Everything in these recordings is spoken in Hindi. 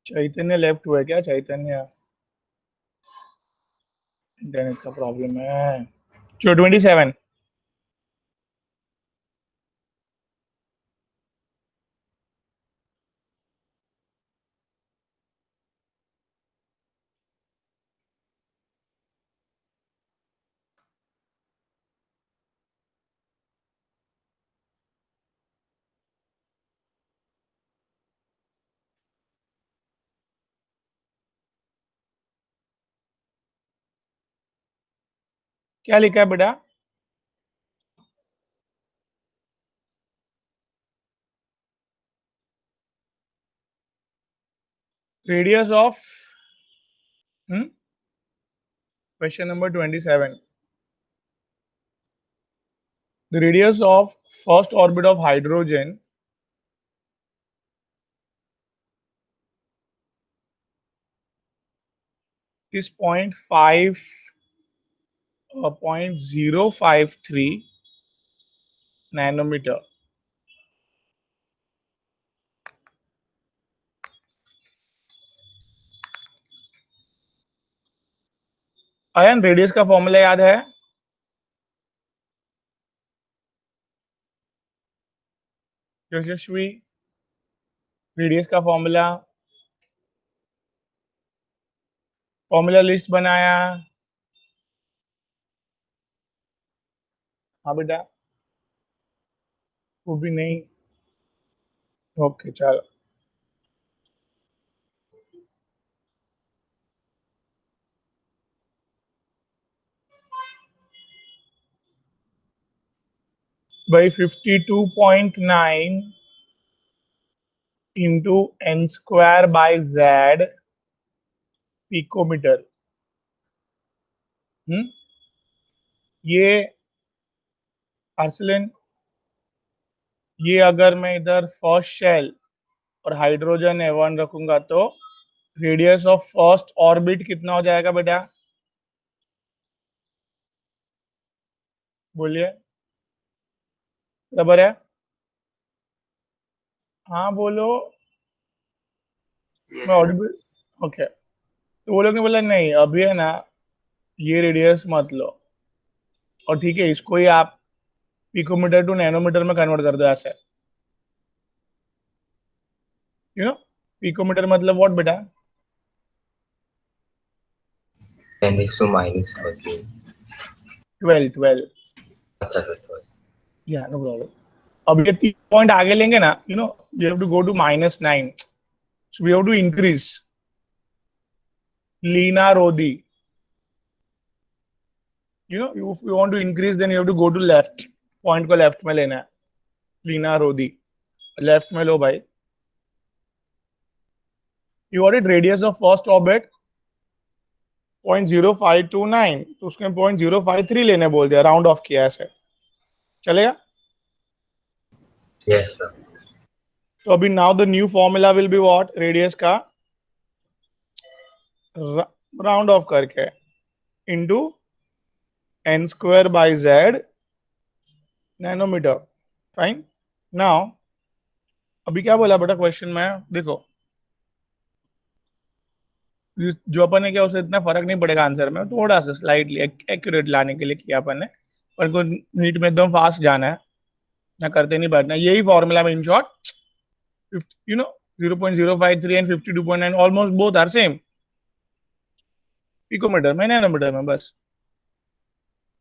चैतन्य लेफ्ट हुआ है क्या? चैतन्य इंटरनेट का प्रॉब्लम है। 27। क्या लिखा है बेटा? Radius of question number 27। The radius of first orbit of hydrogen is 0.053 nanometer. Ayan radius का फॉर्मूला याद है? यशस्वी, रेडियस का फॉर्मूला लिस्ट बनाया? हाँ बेटा, वो भी नहीं। ओके चलो, भाई 52.9 into N square by Z picometer. ये अर्सलिन, ये अगर मैं इधर फर्स्ट शेल और हाइड्रोजन एवन रखूंगा तो रेडियस ऑफ फर्स्ट ऑर्बिट कितना हो जाएगा बेटा? बोलिए, बराबर है? हाँ बोलो। मैं ऑडिबल? ओके, तो वो लोग ने बोला नहीं अभी है ना, ये रेडियस मत लो, और ठीक है इसको ही आप पिकोमीटर टू नैनोमीटर में कन्वर्ट कर दो ऐसे। यू नो पिकोमीटर मतलब व्हाट बेटा? 10⁻⁻13। 12। अच्छा सर, या नो प्रॉब्लम। अब ये 3 पॉइंट आगे लेंगे ना, you know we have to go to -9, so we have to increase लीना रोदी। You know if you want to increase then you have to go to left, point को लेफ्ट में लेना है। लीना रोदी लेफ्ट में लो भाई। You want it radius of first orbit 0.0529, तो उसने 0.053 लेने बोल दिया, राउंड ऑफ किया ऐसे, चलेगा? Yes sir. तो अभी now the new formula will be what? Radius का राउंड ऑफ करके into N square by Z nanometer. Fine. Now अभी क्या बोला बेटा क्वेश्चन में? देखो जो अपन ने किया उससे इतना फर्क नहीं पड़ेगा आंसर में, थोड़ा सा स्लाइटली एक्यूरेट लाने के लिए किया अपन ने, पर को नीट में एकदम फास्ट जाना है ना, करते नहीं बैठना। यही फॉर्मूला में in short you know 0.053 and 52.9 almost both are same picometer में नैनोमीटर में, बस।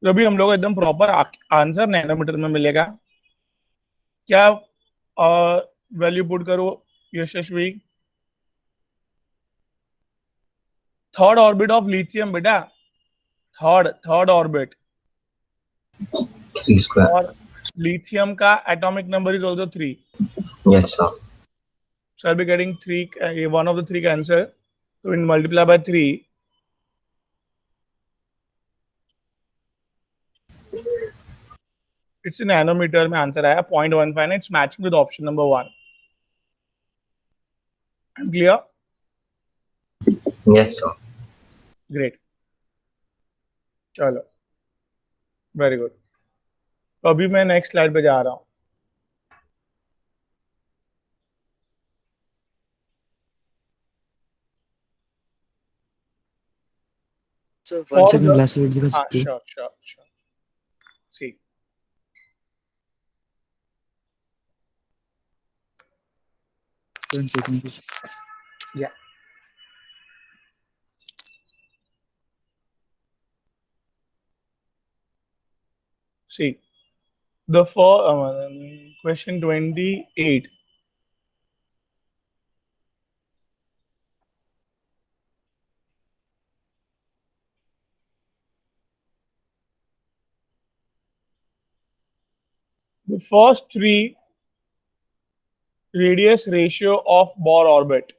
तो अभी हम लोग एकदम प्रॉपर आंसर नैनोमीटर में मिलेगा। क्या वैल्यू पुट करो यशस्वी? थर्ड ऑर्बिट ऑफ लिथियम बेटा, थर्ड ऑर्बिट, 3 square. और लिथियम का atomic number is also 3, Yes sir. so I'll be getting 3, one of the 3 का answer, so in multiply by 3, it's in nanometer में आंसर आया 0.15, it's matching with option number 1. I'm clear? Yes sir. Great, चलो वेरी गुड। तो अभी मैं नेक्स्ट स्लाइड पे जा रहा हूँ। So For 1 second the last word दिखा सकते हो? sure. See, 1 second please. yeah. See, the question 28. The first three radius ratio of Bohr orbit.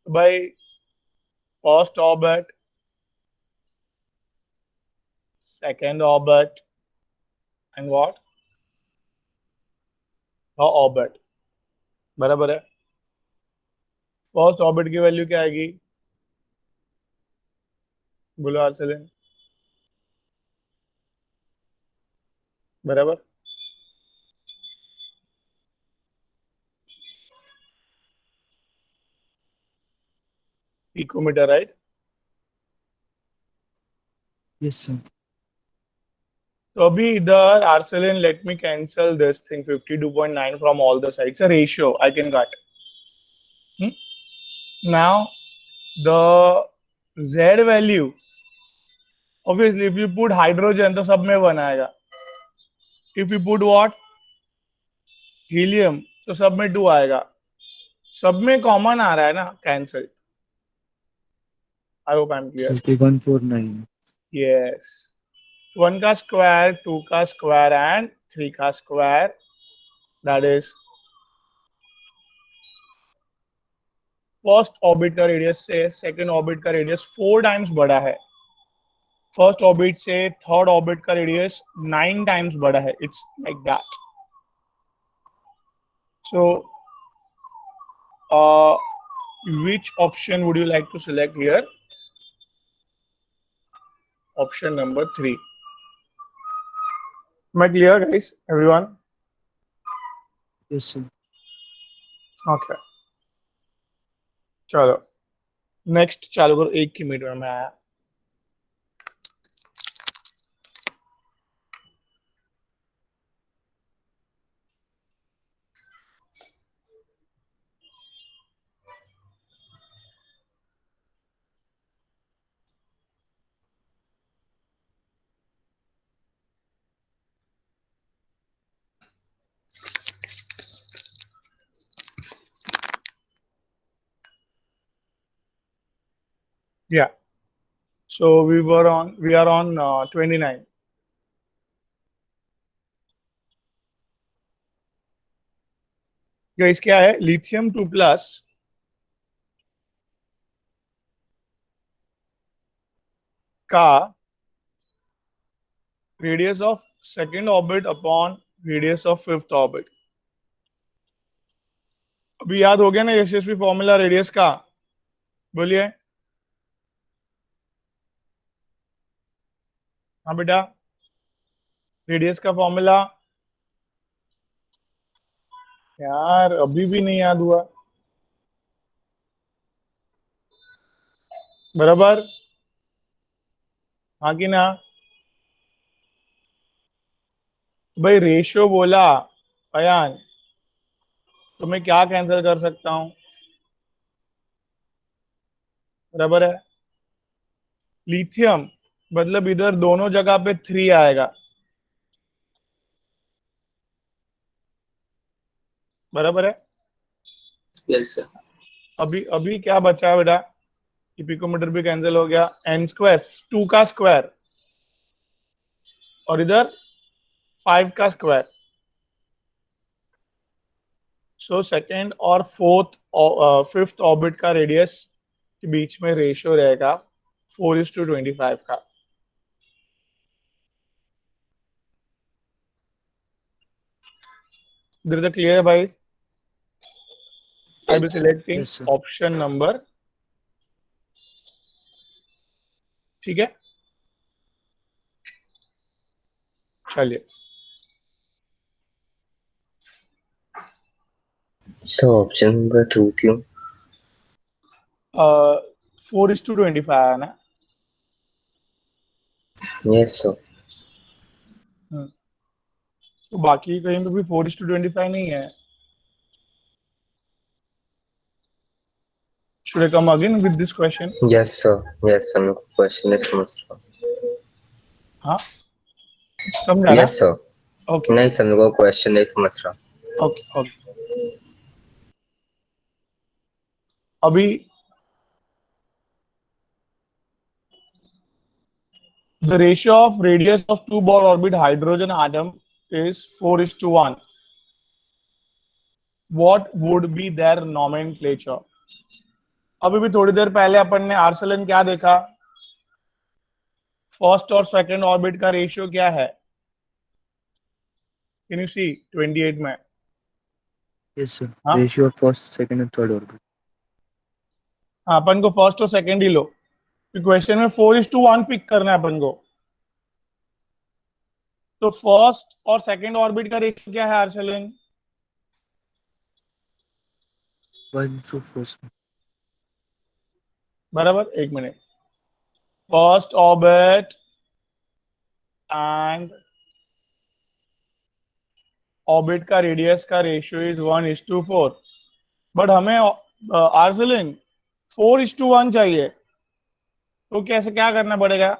By first orbit, second orbit, and what? Orbit. बराबर है. फर्स्ट ऑर्बिट की वैल्यू क्या आएगी? बोलो आर्सेलन. बराबर. Picometer, right? Yes sir. तो अभी इधर Arsalan, let me cancel this thing 52.9 from all the sides. A ratio I can cut. Now the Z value, obviously if you put hydrogen तो सब में 1 आएगा. If you put what? Helium तो सब में 2 आएगा. सब में कॉमन आ रहा है ना, cancel. I hope I am clear. So okay, 149. Yes. 1 का स्क्वायर, 2 का स्क्वायर एंड 3 का square, that is first orbit का रेडियस से सेकंड ऑर्बिट का रेडियस 4 टाइम्स बड़ा है. फर्स्ट ऑर्बिट से थर्ड ऑर्बिट का रेडियस 9 टाइम्स बड़ा है. It's like that. So, which option would you like to select here? Option number 3. Am I clear, guys? Everyone? Yes sir. Okay. चलो नेक्स्ट चालू करो. 1 की मिनट में मैं आया. Yeah. So we are on 29. Guys, क्या है? लिथियम 2 प्लस का radius of second orbit upon radius of fifth orbit. अभी याद हो गया ना यशस्वी फॉर्मूला रेडियस का? बोलिए. हाँ बेटा, रेडियस का फॉर्मूला. यार अभी भी नहीं याद हुआ. बराबर. हाँ कि ना? भाई रेशियो बोला अयान, तो मैं क्या कैंसिल कर सकता हूं? बराबर है. लिथियम मतलब इधर दोनों जगह पे 3 आएगा. बराबर है. Yes sir. अभी अभी क्या बचा है बेटा? कि पिकोमीटर भी कैंसिल हो गया. एन स्क्वायर 2 का स्क्वायर और इधर 5 का स्क्वायर. सो सेकेंड और फोर्थ फिफ्थ ऑर्बिट का रेडियस के बीच में रेशियो रहेगा 4:25 का. इधर तक क्लियर है भाई? I be selecting Yes sir. Option number. ठीक है, चलिए. So option number 2 क्यों? 4:25 है ना? Yes, sir. तो बाकी कहीं पे भी 4:25 नहीं है. Should I come again with this question? Yes, sir. Yes, sir. No question is समझ रहा. हाँ, समझा ना? Yes, sir. ओके नहीं सर, मेरे को क्वेश्चन नहीं समझ रहा. Okay okay. अभी the ratio of radius of two ball orbit hydrogen atom is 4:1. What would be their nomenclature? अभी भी थोड़ी देर पहले अपन ने आर्सेलन क्या देखा? फर्स्ट और सेकंड ऑर्बिट का रेशियो क्या है? कैन यू सी 28 में? Yes, sir. हाँ? Ratio of first, second, and third orbit. हाँ, अपन को फर्स्ट और सेकंड ही लो. क्वेश्चन में 4:1 पिक करना है अपन को. तो फर्स्ट और सेकंड ऑर्बिट का रेशियो क्या है आर्सेलन? 1:4. बराबर. एक minute. First orbit and orbit का रेडियस का रेशियो इज 1:4. बट हमें आर्सेलन 4:1 चाहिए. तो कैसे क्या करना पड़ेगा?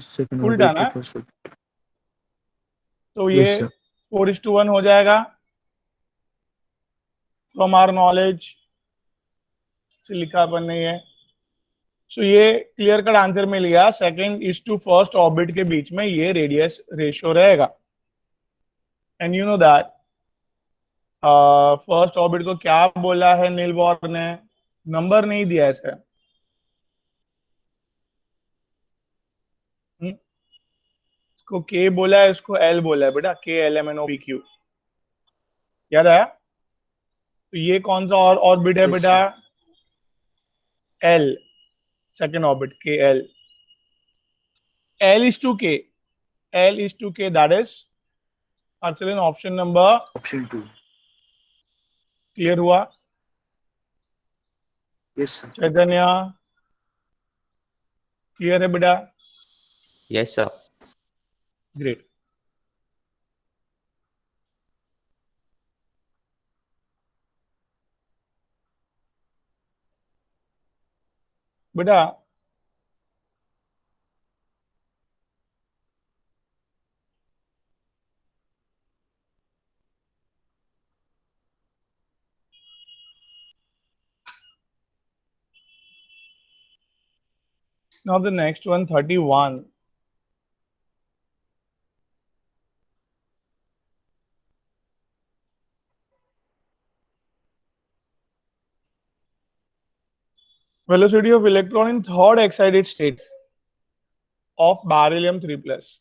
Second उल्टा orbit ना? to first orbit. तो ये Yes, sir. 4:1 हो जाएगा. फ्रॉम आवर नॉलेज से लिखा अपन ने ये. सो ये क्लियर कट आंसर मिल गया. Second is to first orbit के बीच में ये रेडियस रेशियो रहेगा. And you know that first orbit को क्या बोला है नील बोर ने? नंबर नहीं दिया है सर. इसको के बोला है, इसको एल बोला है बेटा. KLMNOPQ. याद आया? तो ये कौन सा और ऑर्बिट है Yes, बेटा? sir. L. Second orbit KL. L is to K. L is to K. That is Arcelin option number. Option 2. Clear हुआ? Yes, sir. चैतन्य क्लियर है बेटा? Yes, sir. ग्रेट. बेटा now the next one 31. Velocity of electron in third excited state of beryllium 3 plus.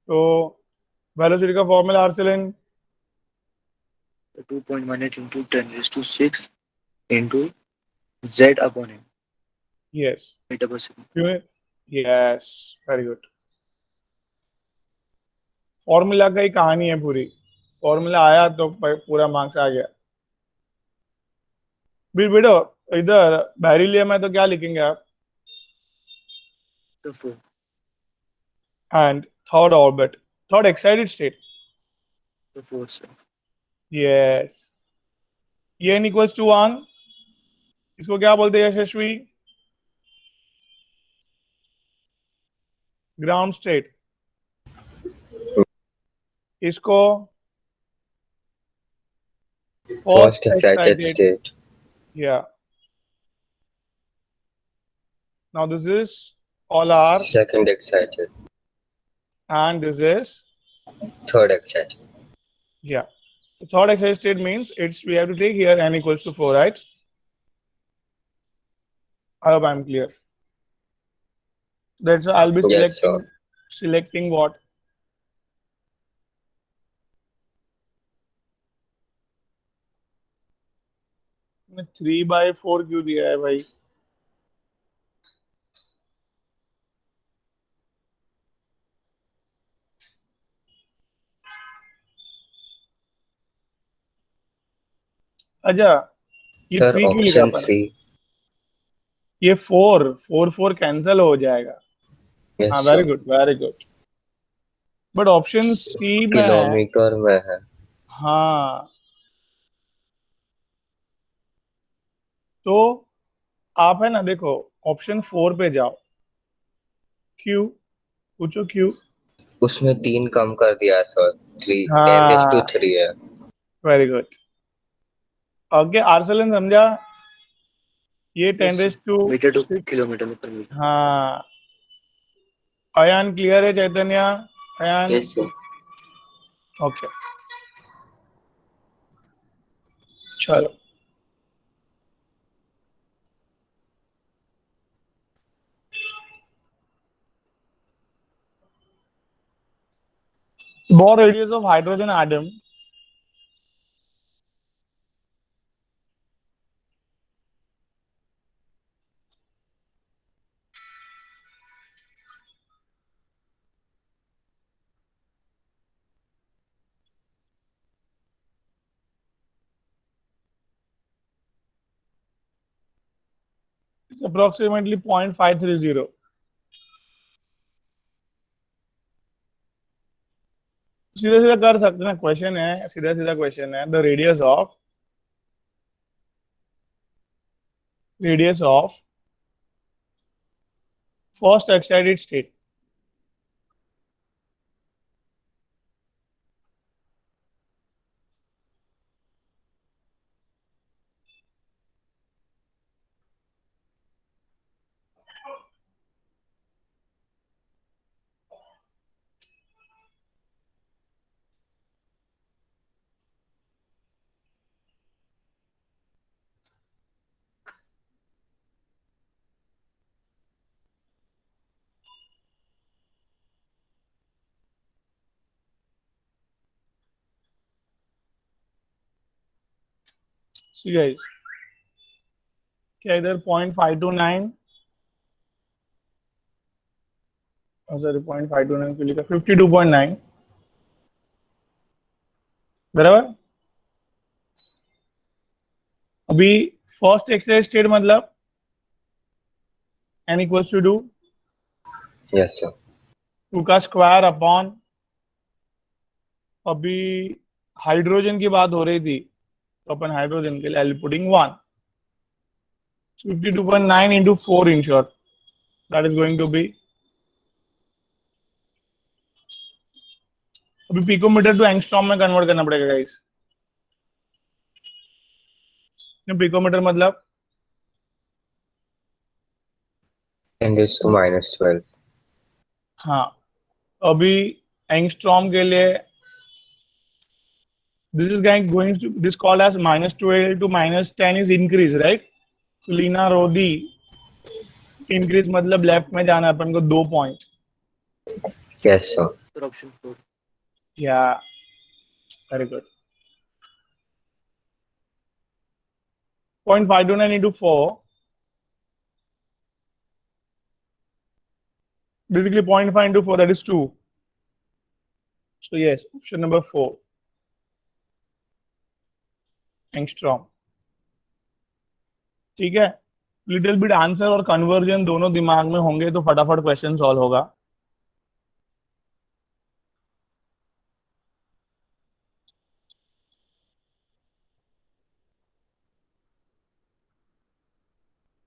तो वेलोसिटी का formula Arsalan 2.18 into 10⁻⁶ into Z upon M. Yes. Meter per second. Yes, very good. Formula का ही कहानी है पूरी. फॉर्मूला आया तो पूरा मार्क्स आ गया. बेटो इधर बेरिलियम है तो क्या लिखेंगे आप? The 4. And third orbit, third excited state. The 4, sir. Yes. ये n equals to 1. इसको क्या बोलते हैं यशस्वी? Ground state. इसको First excited state. Yeah. Now this is all R Second excited. and this is Third excited. yeah. The third excited state means it's we have to take here n equals to 4, right? I hope I'm clear. That's why I'll be Yes, selecting what? मैं 3/4 क्यों दिया है भाई? अच्छा ये Sir, 3 क्यों लिखा option अपन? C. ये 4 कैंसिल हो जाएगा. Yes, हाँ sir. Very good very good. But option C में है. किलोमीटर में है. हाँ तो आप है ना देखो ऑप्शन 4 पे जाओ. क्यों? पूछो क्यों. उसमें 3 कम कर दिया सर. 3 हाँ 10⁻³ है. Very good. ओके आर्सलन समझा. ये 10 Yes, sir. Race to Meter to 6. kilometer per meter. हाँ अयान क्लियर है Chaitanya. Ayan Yes, sir. Okay चलो. Bohr radius of hydrogen atom is approximately 0.530. सीधा सीधा कर सकते हैं. क्वेश्चन है सीधा सीधा क्वेश्चन है. The radius of first excited state. See guys क्या इधर 0.529 सॉरी 0.529 क्यों लिखा 52.9 बराबर. अभी फर्स्ट एक्साइटेड स्टेट मतलब n equals to 2 Yes, sir. 2 का स्क्वायर अपॉन. अभी हाइड्रोजन की बात हो रही थी तो अपन हाइड्रोजन के लिए I putting 1. 52.9 into 4 in short. That is going to be. अभी पिकोमीटर टू एंगस्ट्रॉम में कन्वर्ट करना पड़ेगा गाइस. पिकोमीटर मतलब 10⁻⁻12. हाँ अभी एंगस्ट्रॉम के लिए this is going to this called as -12 to -10 is increase right. तो लीना रोदी इंक्रीज मतलब लेफ्ट में जाना अपन को 2 point. Yes, sir. Sir, option 4. या very good. 0.529 into 4 basically 0.5 into 4 that is 2. So yes option number 4 angstrom. ठीक है लिटिल बिट आंसर और कन्वर्जन दोनों दिमाग में होंगे तो फटाफट क्वेश्चन सॉल्व होगा.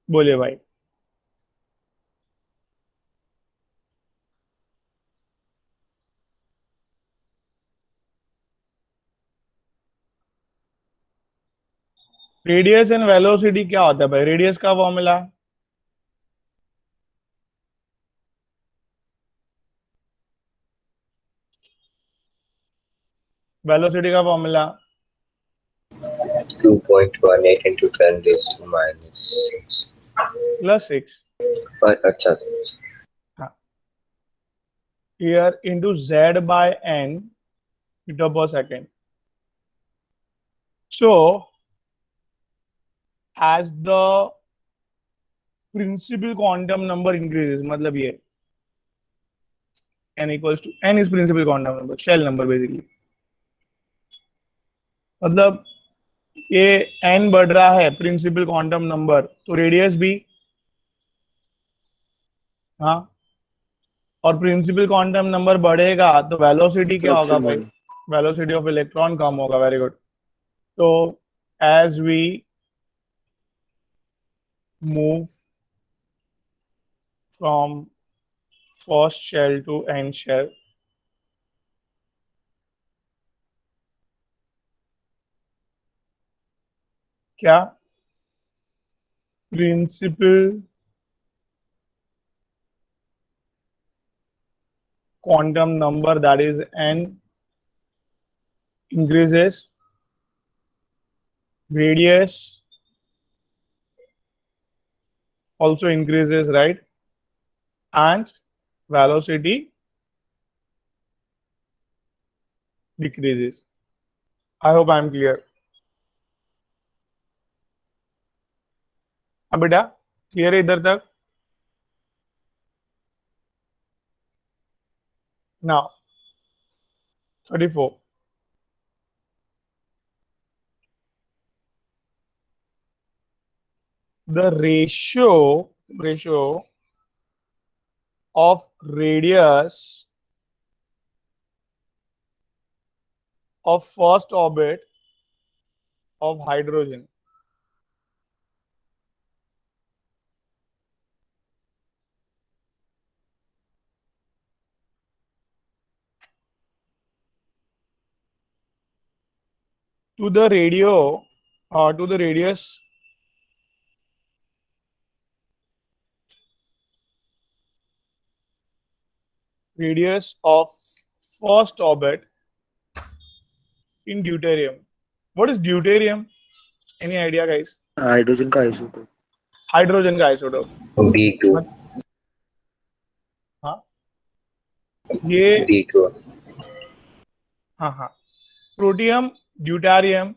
बोलिए भाई. रेडियस एंड वेलोसिटी क्या होता है भाई. रेडियस का फॉर्मूला वेलोसिटी का फॉर्मूला 2.18 into 10⁻⁻6. +6 अच्छा. here into z by n meter per second. So as the principal quantum number increases मतलब ये n equals to n is principal quantum number shell number basically. मतलब कि n बढ़ रहा है प्रिंसिपल क्वांटम नंबर, तो रेडियस भी, हाँ, और प्रिंसिपल क्वांटम नंबर बढ़ेगा तो वेलोसिटी क्या होगा Option भाई? 1. वेलोसिटी ऑफ इलेक्ट्रॉन कम होगा। Very good. तो as we move from first shell to and shell, क्या principal quantum number that is n increases, radius also increases, right? And velocity decreases. I hope I am clear. अब बेटा क्लियर है इधर तक? Now 34. The ratio of radius of first orbit of hydrogen to the to the radius of first orbit in deuterium. What is deuterium? Any idea, guys? Hydrogen का isotope. हाइड्रोजन का आइसोटोप। B2. हाँ, ये B2. हाँ हाँ, प्रोटियम ड्यूटेरियम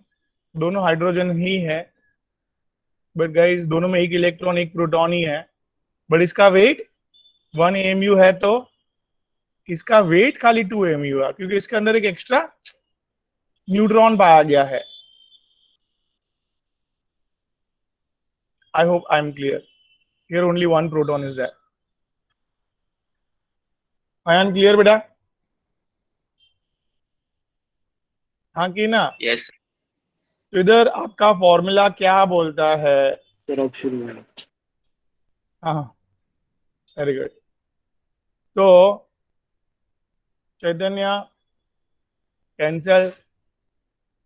दोनों हाइड्रोजन ही है, बट गाइस दोनों में एक इलेक्ट्रॉन एक प्रोटॉन ही है, बट इसका वेट 1 AMU है, तो इसका वेट खाली 2 AMU है क्योंकि इसके अंदर एक एक्स्ट्रा न्यूट्रॉन पाया गया है। I hope I am clear. Here only 1 proton is there. I am clear बेटा? हाँ कि ना? Yes. तो इधर आपका फॉर्मूला क्या बोलता है? Sir, option 1. हाँ, वेरी गुड। तो चैतन्य कैंसल,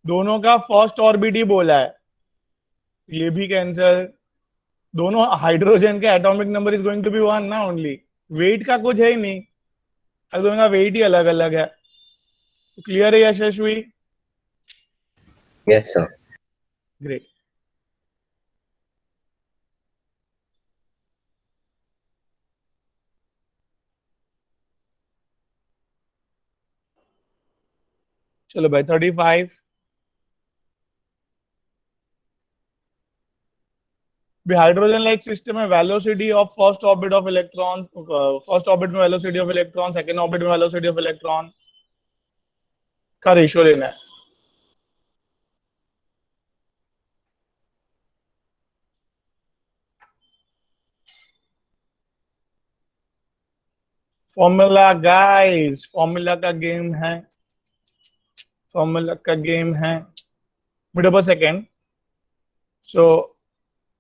दोनों का फर्स्ट ऑर्बिट ही बोला है, ये भी कैंसल। दोनों हाइड्रोजन का atomic number is going to be 1 ना, ओनली वेट का कुछ है ही नहीं, दोनों का वेट ही अलग अलग है। क्लियर है यशस्वी? Yes, sir. ग्रेट। चलो भाई 35। हाइड्रोजन लाइक सिस्टम में velocity of first orbit of electron, first orbit में velocity of electron, second orbit में वेलोसिटी ऑफ इलेक्ट्रॉन का रेशियो लेना है। फॉर्मूला गाइस, फॉर्मूला का गेम है, फॉर्मूला का गेम है। मिनट पर सेकेंड, सो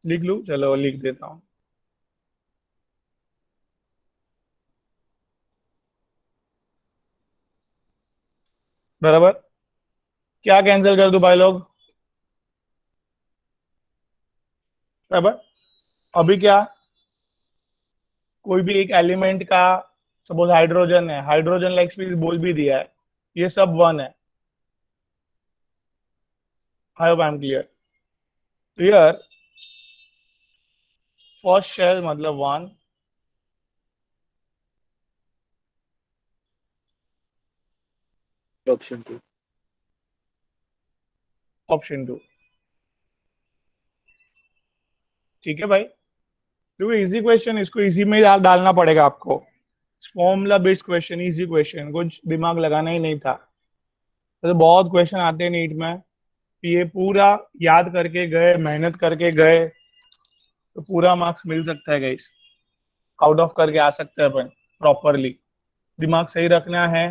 लिख लूं? चलो लिख देता हूं। बराबर, क्या कैंसिल कर दूं भाई लोग? बराबर, अभी क्या, कोई भी एक एलिमेंट का, सपोज हाइड्रोजन है, हाइड्रोजन लाइक स्पीड बोल भी दिया है, ये सब 1 है। I hope I am clear. तो यार फर्स्ट शेल मतलब 1, Option 2. ऑप्शन 2। ठीक है भाई, क्योंकि इजी क्वेश्चन, इसको इजी में डालना पड़ेगा आपको। Formula based question, easy question, कुछ दिमाग लगाना ही नहीं था। तो बहुत क्वेश्चन आते हैं नीट में, ये पूरा याद करके गए, मेहनत करके गए तो पूरा मार्क्स मिल सकता है गाइस, आउट ऑफ करके आ सकते हैं अपन प्रॉपरली। दिमाग सही रखना है,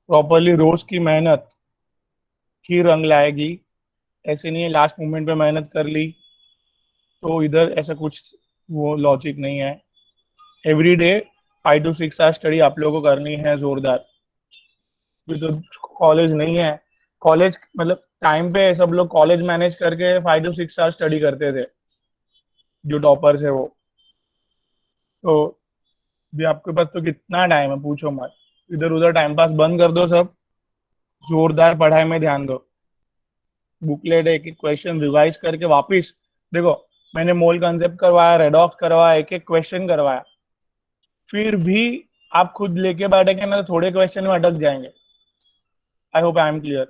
प्रॉपरली रोज की मेहनत ही रंग लाएगी। ऐसे नहीं है लास्ट मोमेंट पे मेहनत कर ली तो इधर ऐसा कुछ वो लॉजिक नहीं है। Every day 5 to 6 hour study आप लोगों को करनी है जोरदार। अभी तो कॉलेज नहीं है, कॉलेज मतलब टाइम पे सब लोग कॉलेज मैनेज करके 5 to 6 आवर स्टडी करते थे, जो टॉपर्स है वो। तो भी आपके पास तो कितना टाइम है पूछो मत। इधर उधर टाइम पास बंद कर दो सब, जोरदार पढ़ाई में ध्यान दो। बुकलेट एक एक क्वेश्चन रिवाइज करके वापिस देखो। मैंने मोल कंसेप्ट करवाया, रेडॉक्स करवाया, एक एक क्वेश्चन करवाया, फिर भी आप खुद लेके बैठेंगे ना तो थोड़े क्वेश्चन में अटक जाएंगे। आई होप आई एम क्लियर।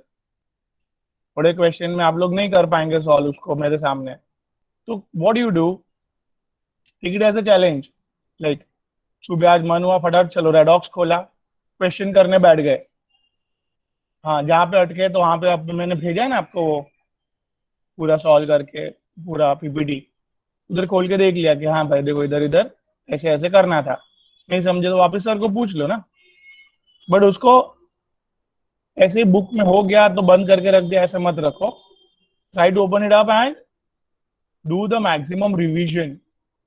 थोड़े क्वेश्चन में आप लोग नहीं कर पाएंगे सॉल्व उसको मेरे सामने। तो what you do, take it as a challenge. Like सुबह आज मन हुआ फटाफट चलो रेडॉक्स खोला, क्वेश्चन करने बैठ गए। हाँ जहाँ पे अटके तो वहां पे अब मैंने भेजा है ना आपको वो पूरा सॉल्व करके, पूरा पीपीटी उधर खोल के देख लिया कि हाँ भाई देखो इधर इधर ऐसे ऐसे करना था। नहीं समझे तो वापस सर को पूछ लो ना। बट उसको ऐसे ही बुक में हो गया तो बंद करके रख दिया ऐसे मत रखो। Try to open it up and do the maximum revision.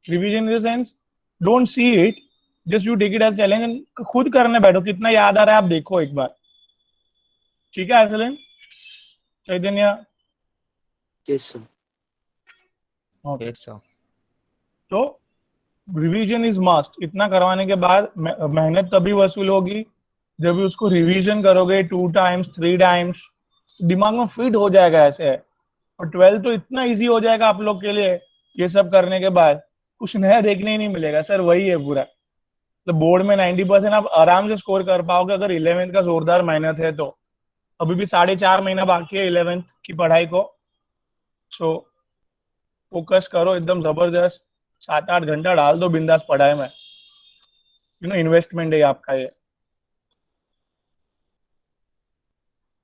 Revision in the sense don't see it, just you take it as challenge. खुद करने बैठो, कितना याद आ रहा है आप देखो एक बार। ठीक है एसलेन, चैतन्य? Yes, sir. Okay. Yes, sir. तो रिवीजन इज मस्ट। इतना करवाने के बाद मेहनत तभी वसूल होगी जब भी उसको रिवीजन करोगे 2 times 3 times, दिमाग में फिट हो जाएगा ऐसे। और 12th तो इतना इजी हो जाएगा आप लोग के लिए। ये सब करने के बाद कुछ नया देखने ही नहीं मिलेगा सर, वही है पूरा। तो बोर्ड में 90% आप आराम से स्कोर कर पाओगे अगर 11th का जोरदार मेहनत है तो। अभी भी 4.5 महीना बाकी है 11th की पढ़ाई को। सो फोकस करो एकदम जबरदस्त, 7-8 घंटा डाल दो बिंदास पढ़ाई में। इन्वेस्टमेंट है आपका ये,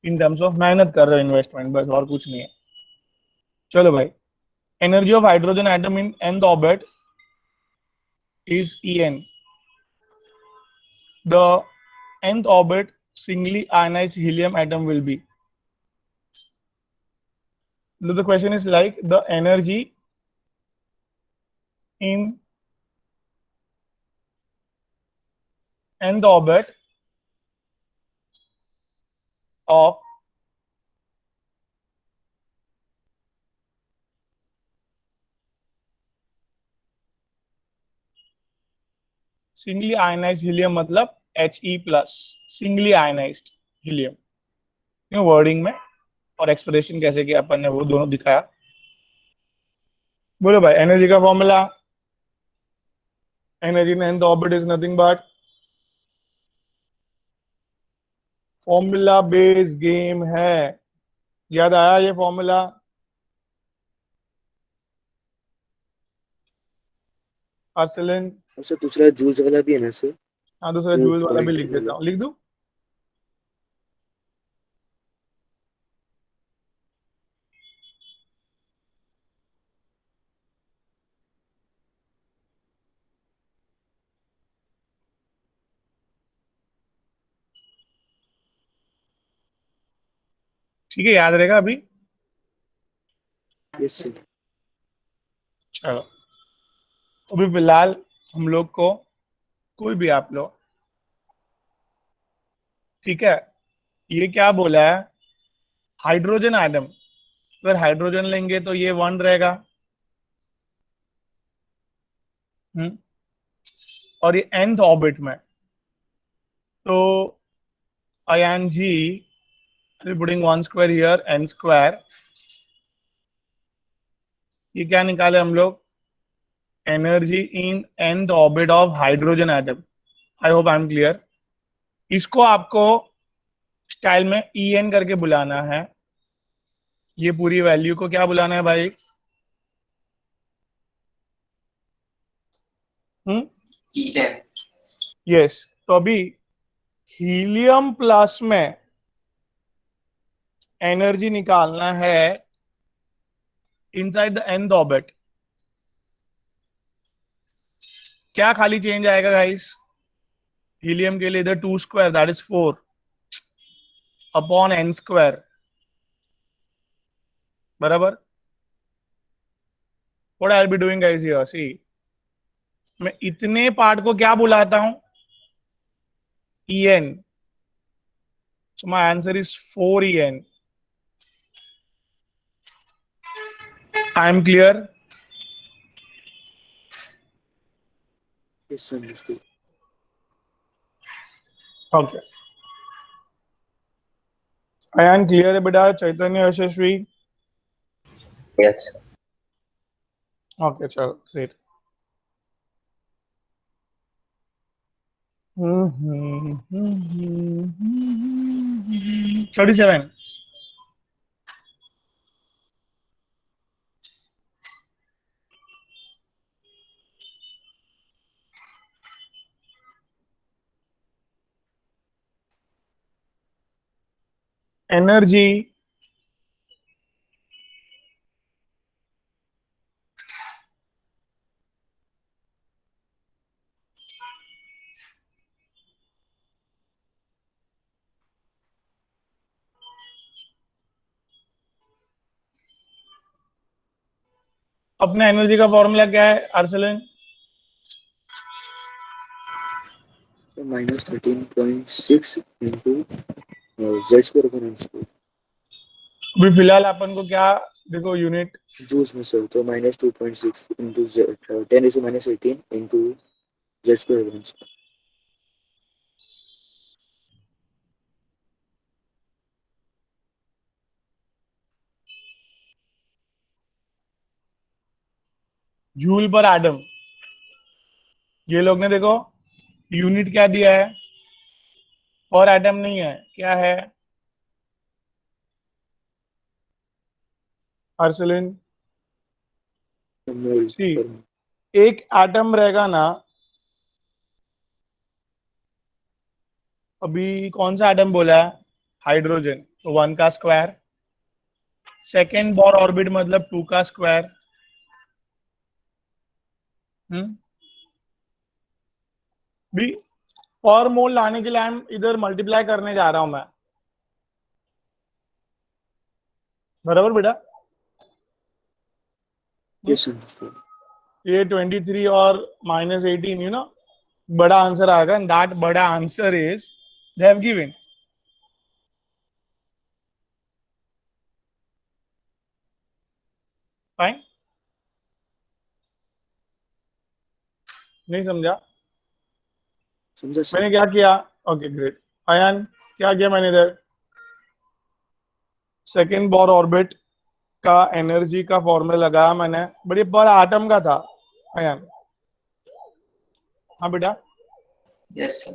इन टर्म्स ऑफ मेहनत कर रहे हो इन्वेस्टमेंट, बस और कुछ नहीं है। चलो भाई, energy of hydrogen atom in nth orbit is En. The nth orbit singly ionized helium atom will be. So the question is like the energy in nth orbit of singly ionised helium, मतलब He+, singly ionised helium. Wording में और एक्सप्रेशन कैसे किया अपन ने वो दोनों दिखाया। बोलो भाई एनर्जी का formula. Energy in nth orbit is nothing but formula based game है। याद आया ये फॉर्मूला? अर्सलन? और सर दूसरा जूल्स वाला भी है ना सर? हाँ दूसरा वो जूल वाला भी पॉइंट लिख देता हूँ, लिख दूँ? ठीक है, याद रहेगा अभी। Yes sir. चलो अभी फिलहाल हम लोग को, कोई भी आप लोग, ठीक है, ये क्या बोला है, हाइड्रोजन एटम। अगर हाइड्रोजन लेंगे तो ये 1 रहेगा। और ये nth ऑर्बिट में तो आयन जी putting 1 square here n square. ये क्या निकाले हम लोग, energy in nth orbit of hydrogen atom. I hope I am clear. इसको आपको स्टाइल में En करके बुलाना है। ये पूरी वैल्यू को क्या बुलाना है भाई? यस। तो अभी हीलियम प्लस में एनर्जी निकालना है इनसाइड द nth ऑर्बिट, क्या खाली चेंज आएगा गाइस? हीलियम के लिए इधर 2 square that is 4 upon n square, बराबर। What I will be doing guys here, see मैं इतने पार्ट को क्या बुलाता हूं? En. So my answer is 4En. I am clear? Yes, understood. Okay. Ayaan clear है बेटा? Chaitanya, Yashasvi? Yes, sir. Okay चलो ग्रेट। Thirty seven. एनर्जी अपने एनर्जी का फॉर्मूला क्या है आर्सेलन? So minus 13.6 into z square upon n square. अभी फिलहाल अपन को क्या देखो यूनिट Joules में सर, तो minus 2.6 into z 10 is to minus 18 into z square upon n square. Joule पर एटम। ये लोग ने देखो यूनिट क्या दिया है, पर एटम नहीं है, क्या है आर्सेलन? Mole सी per एक एटम रहेगा ना, अभी कौन सा एटम बोला है? हाइड्रोजन, तो 1 का स्क्वायर। सेकेंड बोर ऑर्बिट मतलब 2 का स्क्वायर। भी पर मोल लाने के लिए हम इधर मल्टीप्लाई करने जा रहा हूं मैं, बराबर बेटा? Yes, understood. ये 23 और माइनस 18, यू नो बड़ा आंसर आएगा, एंड दैट बड़ा answer is they have given. Fine? नहीं समझा? समझा मैंने सर? क्या किया? Okay great. अयान क्या किया मैंने इधर? सेकेंड बोर ऑर्बिट का एनर्जी का फॉर्मूला लगाया मैंने, बड़ी पर एटम का था अयान। हाँ बेटा, Yes, sir.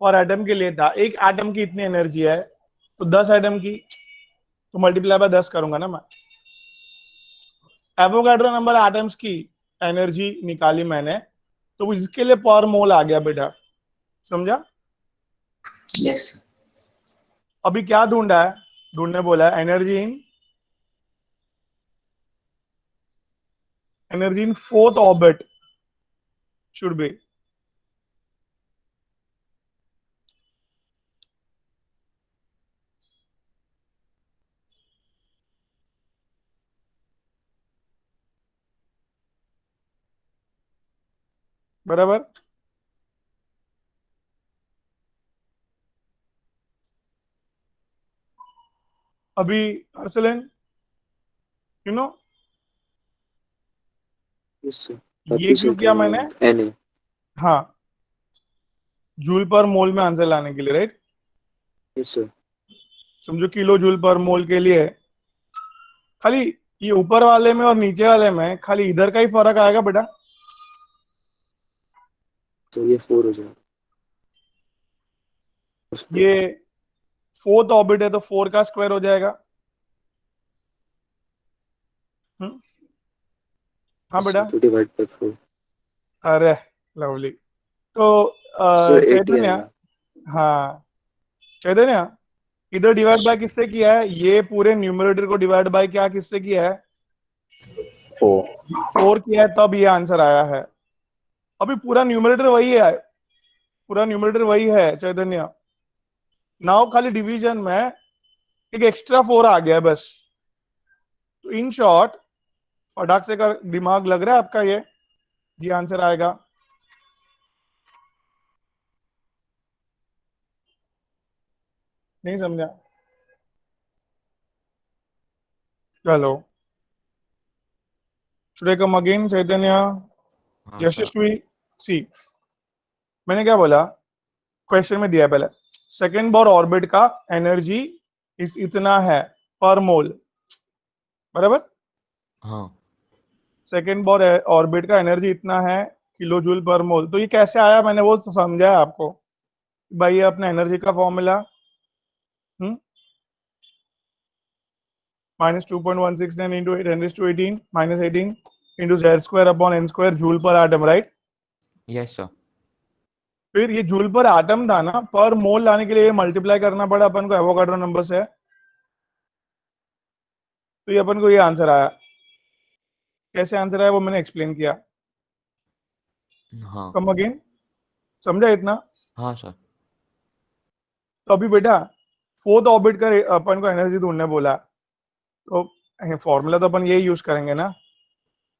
और एटम के लिए था। एक एटम की इतनी एनर्जी है, तो 10 एटम की तो मल्टीप्लाई बाय 10 करूंगा ना मैं। एवोगाड्रो नंबर एटम्स की एनर्जी निकाली मैंने, तो इसके लिए पर मोल आ गया बेटा, समझा? Yes, sir. अभी क्या ढूंढा है? ढूंढने बोला है energy in fourth orbit should be बराबर। अभी Arsalan, you know Yes, sir. ये क्यों किया मैंने? Na. हाँ, जूल पर मोल में आंसर लाने के लिए, राइट? Yes, sir. समझो किलो जूल पर मोल के लिए खाली ये ऊपर वाले में और नीचे वाले में खाली इधर का ही फर्क आएगा बेटा। तो ये 4 हो जाएगा। ये फोर्थ ऑर्बिट है तो 4 का स्क्वायर हो जाएगा। हाँ बेटा, तो डिवाइड बाय 4। अरे लवली। तो सर 80 चैतन्य, आएगा। हाँ चैतन्य, इधर डिवाइड बाय किससे किया है? ये पूरे न्यूमरेटर को डिवाइड बाय क्या किससे किया है? 4. 4 किया है, तब ये आंसर आया है। अभी पूरा न्यूमरेटर वही है, पूरा न्यूमरेटर वही है चैतन्य। नाउ खाली डिवीजन में एक एक्स्ट्रा 4 आ गया है बस। तो इन शॉर्ट फटाक से का दिमाग लग रहा है आपका, ये आंसर आएगा। नहीं समझा? चलो, should I come again चैतन्य? हाँ सर। यशस्वी, सी मैंने क्या बोला, क्वेश्चन में दिया है पहले, सेकेंड बोर ऑर्बिट का एनर्जी इस इतना है पर मोल, बराबर? हाँ सेकेंड बोर ऑर्बिट का एनर्जी इतना है किलो जूल पर मोल। तो ये कैसे आया, मैंने वो समझाया आपको भाई, ये अपना एनर्जी का formula -2.169 into 10⁻18 -18 into z²/n² joule पर एटम, राइट? Yes sir. फिर ये जूल पर एटम था ना, पर मोल लाने के लिए मल्टीप्लाई करना पड़ा अपन को एवोगाड्रो नंबर से, तो ये अपन को ये आंसर आया। कैसे आंसर आया वो मैंने एक्सप्लेन किया। हाँ कम अगेन, समझा इतना? हाँ सर। तो अभी बेटा फोर्थ ऑर्बिट का अपन को एनर्जी ढूंढने बोला, तो फॉर्मूला तो अपन यही यूज करेंगे ना।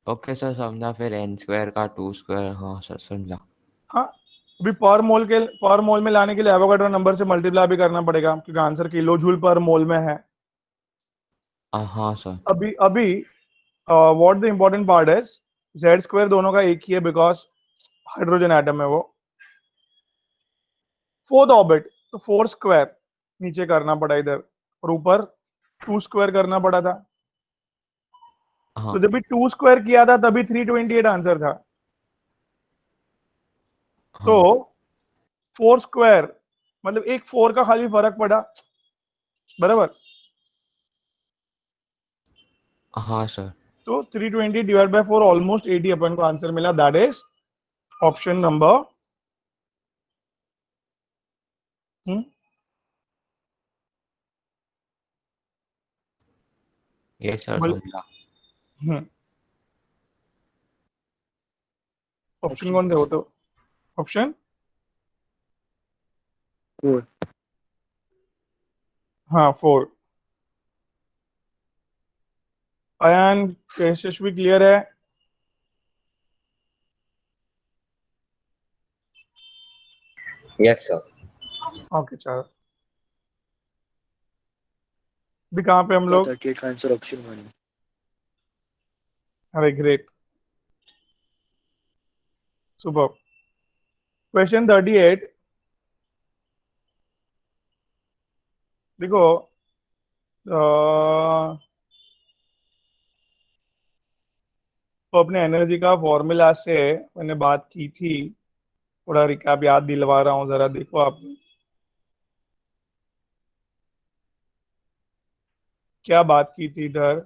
ओके सर, समझा। फिर n² का 2²। हाँ सर, समझा। हाँ, अभी पर मोल में लाने के लिए एवोगाड्रो नंबर से मल्टीप्लाई भी करना पड़ेगा, क्योंकि आंसर किलो जूल पर मोल में है। हाँ सर। अभी अभी what the important part is, z² दोनों का एक ही है, बिकॉज हाइड्रोजन एटम है वो। फोर्थ ऑर्बिट, तो 4² नीचे करना पड़ा इधर, और ऊपर 2² करना पड़ा था। हाँ तो जब भी 2² किया था तभी 328 आंसर था। तो हाँ 4² मतलब एक 4 का खाली फर्क पड़ा, बराबर? हाँ सर। तो 320 डिवाइड बाय 4 ऑलमोस्ट 80 अपन को आंसर मिला। That is option number yes sir, समझा। ऑप्शन कौन थे वो? तो ऑप्शन 4. हाँ 4। अयान, यशस्वी क्लियर है? Yes, sir. ओके चलो, अभी कहाँ पे हम लोग? 38 का आंसर ऑप्शन 1 है. अरे ग्रेट, सुपर। क्वेश्चन 38, देखो तो अपने एनर्जी का फॉर्मूला से मैंने बात की थी, थोड़ा रिकैप याद दिलवा रहा हूँ, जरा देखो आप क्या बात की थी इधर।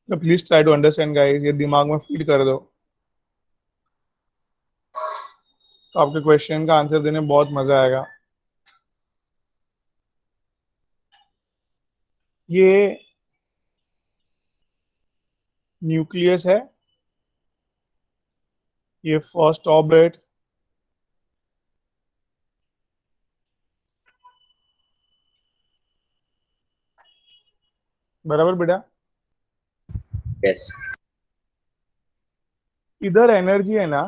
Please try to understand guys, ये दिमाग में फीड कर दो, तो आपके क्वेश्चन का आंसर देने में बहुत मजा आएगा। ये न्यूक्लियस है, ये फर्स्ट ऑर्बिट, बराबर बेटा? Yes. इधर एनर्जी है ना,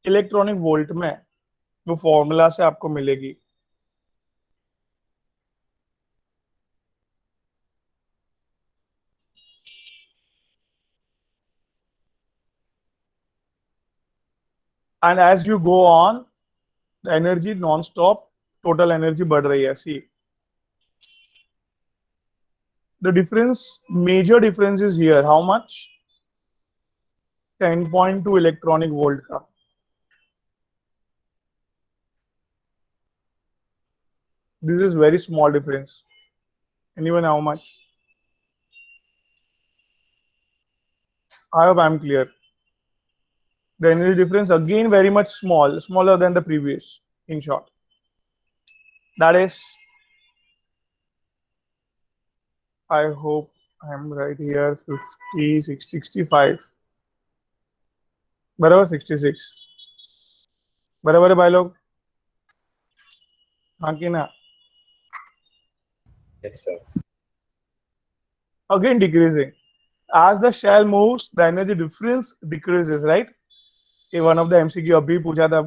इलेक्ट्रॉनिक वोल्ट में, वो फॉर्मूला से आपको मिलेगी। And as you go on the energy non stop, total energy बढ़ रही है। See the difference, major difference is here, how much? 10.2 electronic volt का। This is very small difference. Anyone, how much? I hope I'm clear. The energy difference again very much small, smaller than the previous, in short. That is, I hope I'm right here, 50, 60, 65. बराबर 66. बराबर है भाई लोग? हाँ कि ना? Yes, sir. Again decreasing. As the shell moves, the energy difference decreases, right? ये one of the MCQ अभी पूछा था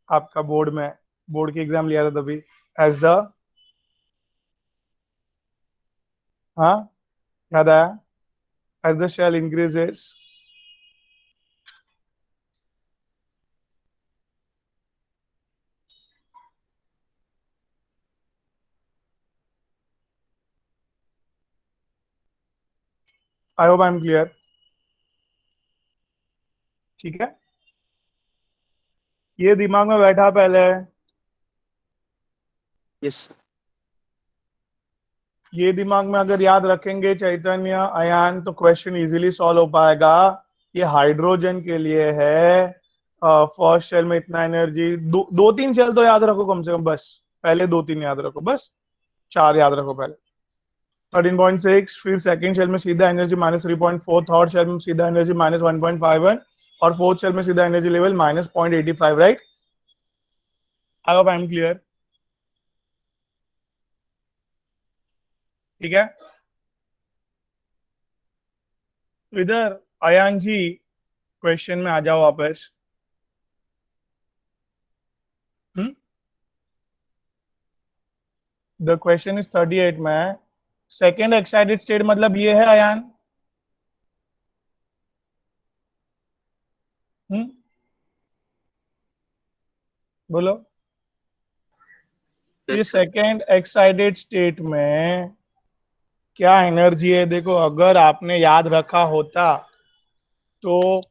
आपका बोर्ड की एग्जाम लिया था तभी. As the हाँ याद आया? As the shell increases, I hope I'm clear. ठीक है, ये दिमाग में बैठा पहले. Yes, sir. ये दिमाग में अगर याद रखेंगे चैतन्य, अयान, तो क्वेश्चन इजीली सॉल्व हो पाएगा. ये हाइड्रोजन के लिए है. फर्स्ट शेल में इतना एनर्जी, दो तीन शेल तो याद रखो कम से कम, बस पहले 2-3 याद रखो, बस 4 याद रखो पहले. 13.6. फिर सेकंड शेल में सीधा एनर्जी -3.4, थर्ड शेल में सीधा एनर्जी -1.51 और फोर्थ शेल में सीधा energy level -0.85, right? I hope I am clear. ठीक है, तो इधर अयान जी क्वेश्चन में आ जाओ वापस. द क्वेश्चन इज 38 में. सेकेंड एक्साइटेड स्टेट मतलब ये है अयान. बोलो. ये Yes, sir. Second excited state में क्या एनर्जी है? देखो, अगर आपने याद रखा होता तो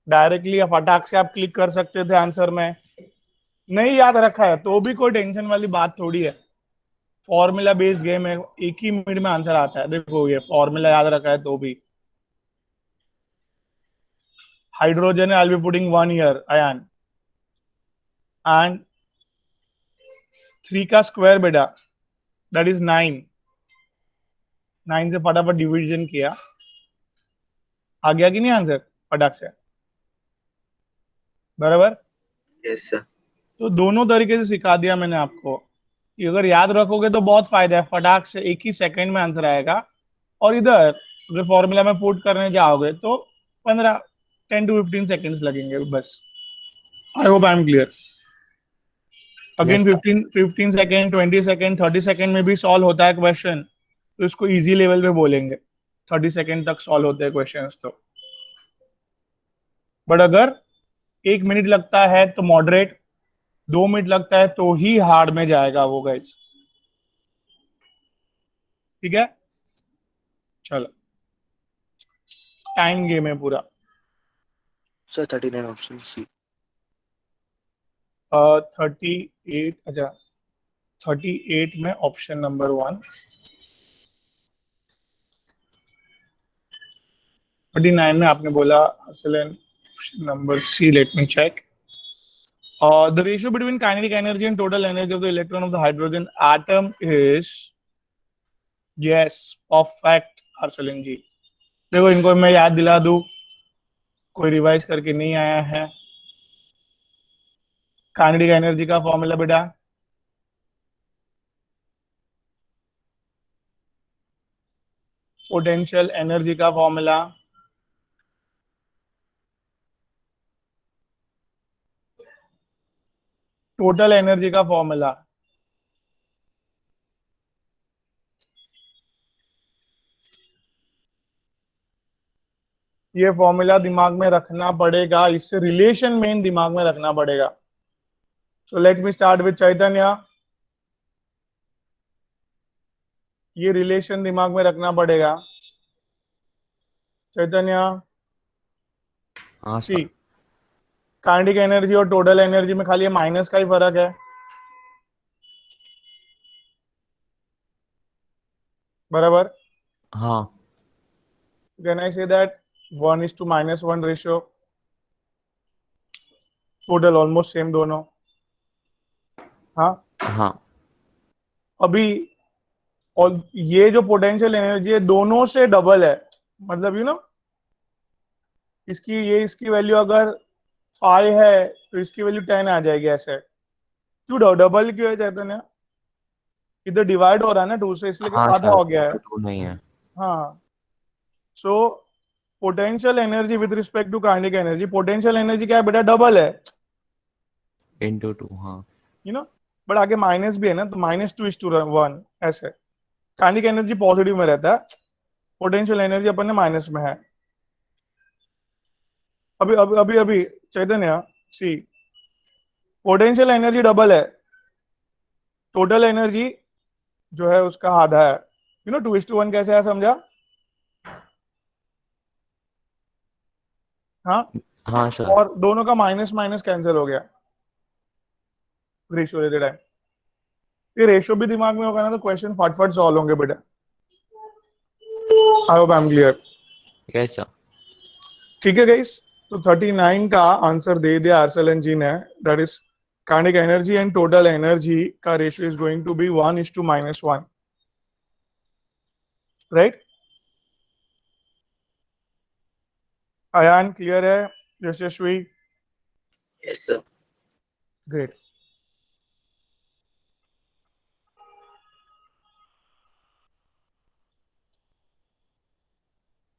डायरेक्टली फटाक से आप क्लिक कर सकते थे आंसर में. नहीं याद रखा है तो भी कोई टेंशन वाली बात थोड़ी है. फॉर्मूला बेस्ड गेम है, एक ही मिनट में आंसर आता है. देखो, ये फॉर्मूला याद रखा है तो भी. Hydrogen I will be putting 1 here Ayaan, and 3 का स्क्वायर बेटा दैट इज 9. 9 से फटाफट डिवीजन किया, आ गया कि नहीं आंसर फटाक से? बराबर. Yes, sir. तो दोनों तरीके से सिखा दिया मैंने आपको कि अगर याद रखोगे तो बहुत फायदा है, फटाक से एक ही सेकंड में आंसर आएगा. और इधर अगर फॉर्मूला में पुट करने जाओगे तो 10 to 15 सेकंड्स लगेंगे बस. आई hope I am clear. Again Yes, 15 second, 20 second, 30 second में भी सॉल्व होता है क्वेश्चन, तो इसको इजी लेवल पे बोलेंगे. 30 सेकंड तक सॉल्व होते हैं क्वेश्चंस तो. बट अगर 1 मिनट लगता है तो मॉडरेट, 2 मिनट लगता है तो ही हार्ड में जाएगा वो गाइस. ठीक है, चलो. टाइम गेम है पूरा. Sir, 39 option C. 38. अच्छा, 38 में ऑप्शन नंबर 1. 39 में आपने बोला option number C. Let me check. The ratio between kinetic energy and total energy of the electron of the hydrogen atom is, yes, perfect Arsalan जी. देखो, इनको मैं याद दिला दूं, कोई रिवाइज करके नहीं आया है. काइनेटिक एनर्जी का फॉर्मूला बेटा पोटेंशियल एनर्जी का फॉर्मूला टोटल एनर्जी का फॉर्मूला. ये फॉर्मूला दिमाग में रखना पड़ेगा, इससे रिलेशन मेन दिमाग में रखना पड़ेगा. So let me start with Chaitanya. ये रिलेशन दिमाग में रखना पड़ेगा. चैतन्य, हाँ सी. सर. काइनेटिक एनर्जी और टोटल एनर्जी में खाली माइनस का ही फर्क है, बराबर. हाँ can I say that 1:-1 ratio, total almost same दोनों. हाँ, हाँ अभी और ये जो पोटेंशियल एनर्जी है दोनों से डबल है, मतलब इसकी वैल्यू अगर 5 है तो इसकी वैल्यू 10 आ जाएगी. ऐसे क्यों डबल क्यों है चैतन्य? इधर डिवाइड हो रहा है ना 2 से, इसलिए हाँ आधा सर, हो गया है. 2 नहीं है. हाँ, so potential energy with respect to kinetic energy, potential energy क्या है बेटा? डबल है, into 2. हाँ बट आगे माइनस भी है ना, तो -2:1 ऐसे. काइनेटिक एनर्जी पॉजिटिव में रहता है, पोटेंशियल एनर्जी अपन ने माइनस में है. अभी अभी अभी अभी चैतन्य सी, पोटेंशियल एनर्जी डबल है, टोटल एनर्जी जो है उसका आधा है. 2:1 कैसे है, समझा? हाँ, हाँ सर. और दोनों का माइनस माइनस कैंसिल हो गया रेशियो लेते टाइम. ये रेशियो भी दिमाग में होगा ना तो क्वेश्चन फटफट सॉल्व होंगे बेटा. आई hope I am clear. Yes sir. ठीक है गाइस, तो 39 का आंसर दे दिया आर्सल एंड जी ने. That is kinetic energy and total energy का ratio is going to be 1:-1. Right? Ayan clear है? यशस्वी? Yes, sir. ग्रेट.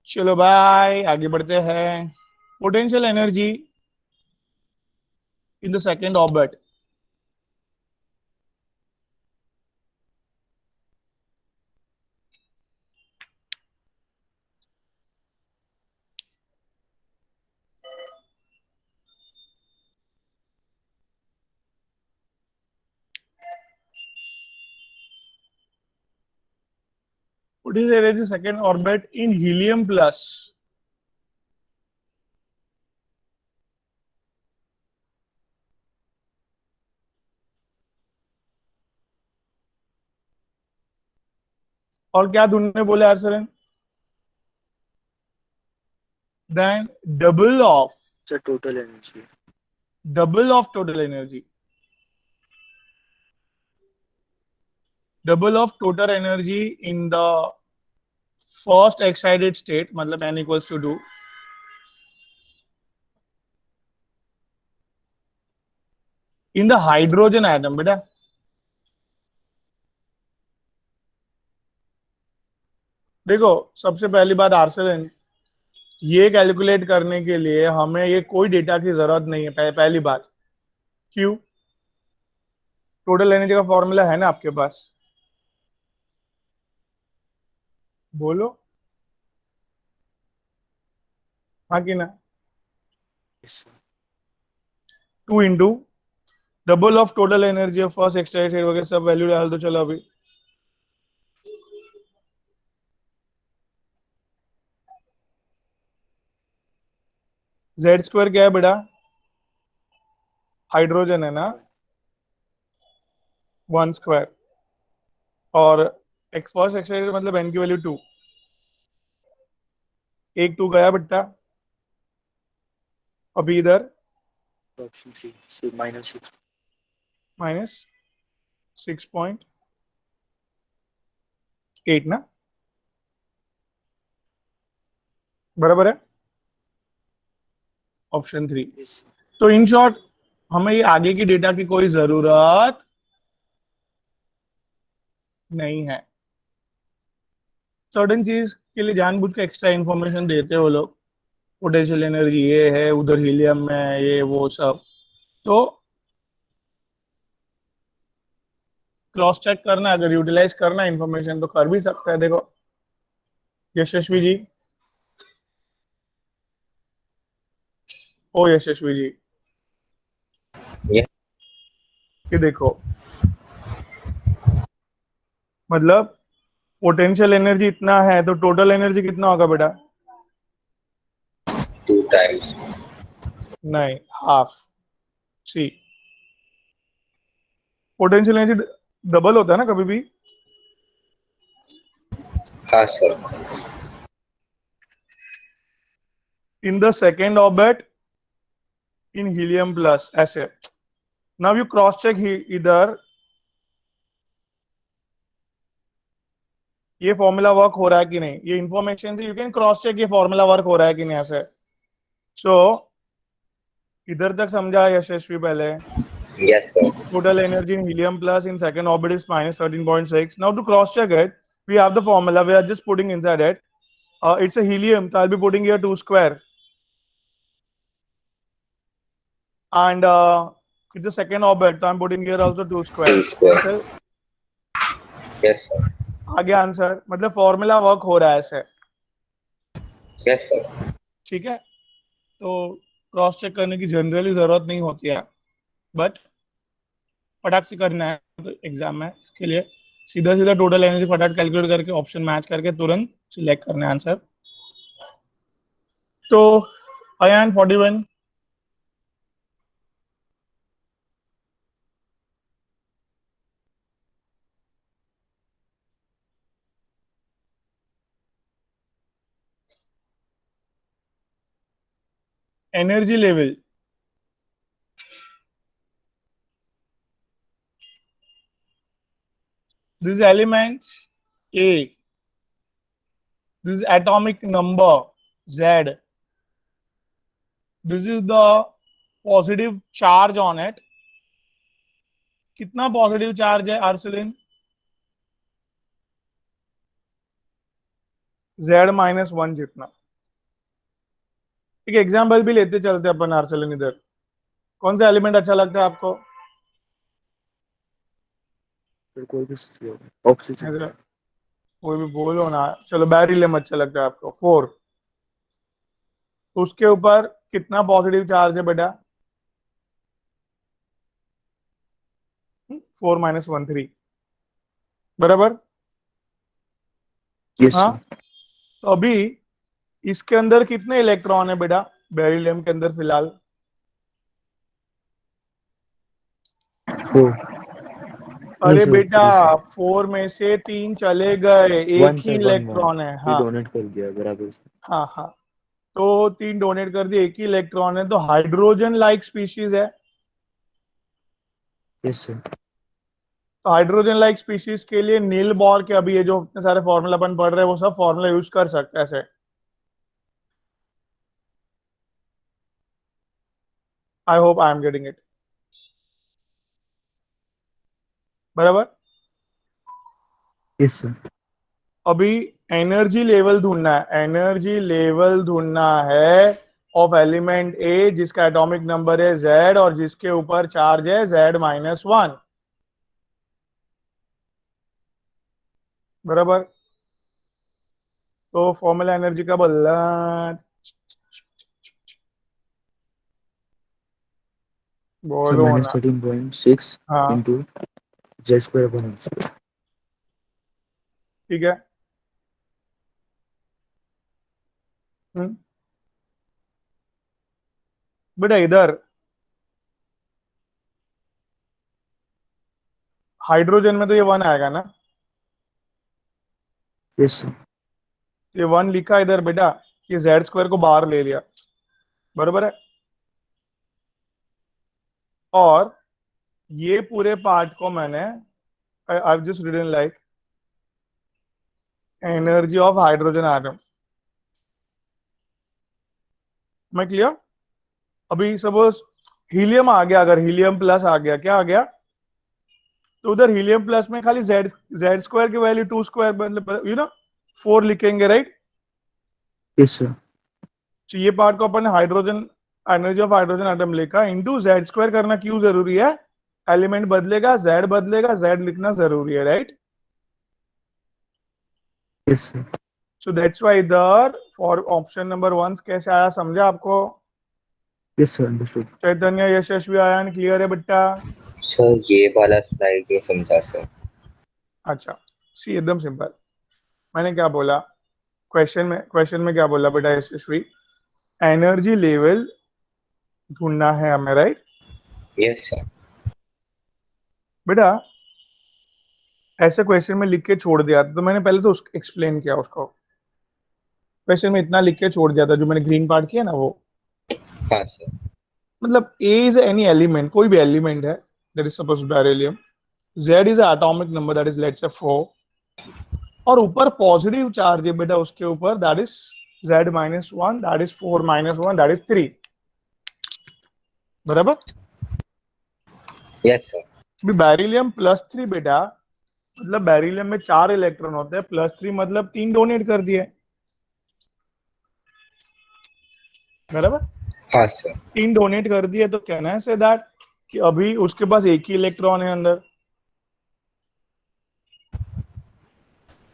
चलो बाय, आगे बढ़ते हैं. Potential energy in the second orbit. What is the energy second orbit in helium plus? और क्या ढूंढने बोले Arsalan? Then double of The total energy. total energy. Double of total energy in the first excited state, मतलब n equals to 2. In the hydrogen atom, बेटा देखो, सबसे पहली बात आर्सलन, ये कैलकुलेट करने के लिए हमें ये कोई डेटा की जरूरत नहीं है. पहली बात, क्यों? टोटल एनर्जी का फॉर्मूला है ना आपके पास, बोलो हाँ कि ना? Yes, sir. 2 into double of total energy of first extracted वगैरह सब वैल्यू डाल दो. चलो अभी Z² क्या है बेटा? हाइड्रोजन है ना, 1². और एक फर्स्ट एक्सट्रैक्टेड मतलब n की वैल्यू 2. एक 2 गया बेटा. अभी इधर Option 3. So -6. -6.8 ना, बराबर है? ऑप्शन 3. Yes, sir. तो इन शॉर्ट हमें ये आगे की डेटा की कोई जरूरत नहीं है. सर्टेन चीज के लिए जानबूझ के एक्स्ट्रा इंफॉर्मेशन देते हो लोग. पोटेंशियल एनर्जी ये है, उधर हीलियम में है, ये वो सब. तो क्रॉस चेक करना, अगर यूटिलाइज करना इंफॉर्मेशन तो कर भी सकता है. देखो यशस्वी जी, ओ यशस्वी जी, Yeah. ये देखो, मतलब पोटेंशियल एनर्जी इतना है तो टोटल एनर्जी कितना होगा बेटा? 2 times. नहीं, हाफ। सी, पोटेंशियल एनर्जी डबल होता है ना कभी भी। हाँ sir. In the second orbit in helium plus, ऐसे। नाउ यू क्रॉस चेक इधर, ये फॉर्मूला वर्क हो रहा है कि नहीं, ये इंफॉर्मेशन से यू कैन क्रॉस चेक ये फॉर्मूला वर्क हो रहा है कि नहीं, ऐसे। सो इधर तक समझा यशस्वी पहले। Yes sir. Total energy in helium plus in second orbit is minus 13.6. Now to cross check it, we have the formula. We are just putting inside it. It's a helium, so I'll be putting here 2 square. And it's the second orbit, so I'm putting here also 2 square. 2 square. Okay? Yes sir. आगे आंसर, मतलब फॉर्मूला वर्क हो रहा है ऐसे। Yes sir. ठीक है, तो क्रॉस चेक करने की जनरली जरूरत नहीं होती है, बट फटाक से करना है तो एग्जाम में, इसके लिए सीधा सीधा टोटल एनर्जी फटाक कैलकुलेट करके ऑप्शन मैच करके तुरंत सिलेक्ट करना है आंसर। तो Ayaan 41, energy level, this element A, this atomic number Z, this is the positive charge on it. कितना पॉजिटिव चार्ज है आर्सेलिन? Z-1 जितना। एक एग्जाम्पल भी लेते चलते अपन आर्सेलिन। इधर कौन सा एलिमेंट अच्छा लगता है आपको? कोई भी ऑक्सीजन, कोई भी बोलो ना, चलो बेरिलियम अच्छा लगता है आपको, 4। उसके ऊपर कितना पॉजिटिव चार्ज है बेटा? 4 - 1 3, बराबर? यस हाँ, सर। तो अभी इसके अंदर कितने इलेक्ट्रॉन है बेटा बेरिलियम के अंदर फिलहाल? 4। अरे सर, बेटा, 3 सर। 4 में से 3 चले गए, एक 1 ही सर, 1 इलेक्ट्रॉन है। ये हाँ डोनेट कर दिया बराबर। हाँ हाँ, तो 3 डोनेट कर दिए, एक ही इलेक्ट्रॉन है, तो हाइड्रोजन लाइक स्पीशीज है। Yes sir. तो हाइड्रोजन लाइक स्पीशीज के लिए नील बोर के, अभी ये जो इतने सारे फॉर्मूला अपन पढ़ रहे हैं वो सब फॉर्मूला यूज कर सकते हैं ऐसे। I hope I am getting it, बराबर? Yes sir. अभी एनर्जी लेवल ढूंढना है, एनर्जी लेवल ढूंढना है ऑफ एलिमेंट ए जिसका एटॉमिक नंबर है Z और जिसके ऊपर चार्ज है Z-1, बराबर? तो फॉर्मूला एनर्जी का बोलना, सर बोलो ना। -13.6 हाँ इंटू Z² बना। ठीक है। बेटा इधर हाइड्रोजन में तो ये 1 आएगा ना, यस सर। ये 1 लिखा इधर बेटा, ये Z² को बाहर ले लिया, बराबर है? और ये पूरे पार्ट को मैंने I just written like energy of hydrogen atom. मैं क्लियर? अभी सपोज हीलियम आ गया, अगर हीलियम प्लस आ गया, क्या आ गया? तो उधर हीलियम प्लस में खाली Z² की वैल्यू 2 स्क्वायर, मतलब 4 लिखेंगे, राइट? Yes sir. तो ये पार्ट को अपन hydrogen, energy of hydrogen atom लिखा, इंटू Z² करना क्यों जरूरी है? एलिमेंट बदलेगा, Z बदलेगा, Z लिखना जरूरी है, right? Yes sir. So that's why इधर फॉर ऑप्शन नंबर 1 कैसे आया, समझा आपको? Yes sir, understood. Chaitanya, Yashasvi, Ayaan, clear है बेटा? सर ये वाला स्लाइड नहीं समझा सर। अच्छा, सी एकदम सिंपल। मैंने क्या बोला क्वेश्चन में क्या बोला बेटा यशस्वी? एनर्जी लेवल ढूंढना है हमें, राइट? Yes, sir. बेटा ऐसे क्वेश्चन में लिख के छोड़ दिया था, तो मैंने पहले तो एक्सप्लेन किया उसको। क्वेश्चन में इतना लिख के छोड़ दिया था, जो मैंने ग्रीन पार्ट किया ना वो, हाँ sir. मतलब ए इज एनी एलिमेंट, कोई भी एलिमेंट है that is suppose beryllium, Z is atomic number that is let's say 4, और ऊपर पॉजिटिव चार्ज है बेटा उसके ऊपर, that is Z minus 1, that is 4 minus 1, that is 3, बराबर? Yes, sir. अभी बेरिलियम +3 बेटा, मतलब बेरिलियम में 4 इलेक्ट्रॉन होते हैं, +3 मतलब 3 डोनेट कर दिए, बराबर? हाँ sir. 3 डोनेट कर दिए, तो कहना है से दैट कि अभी उसके पास एक ही इलेक्ट्रॉन है अंदर।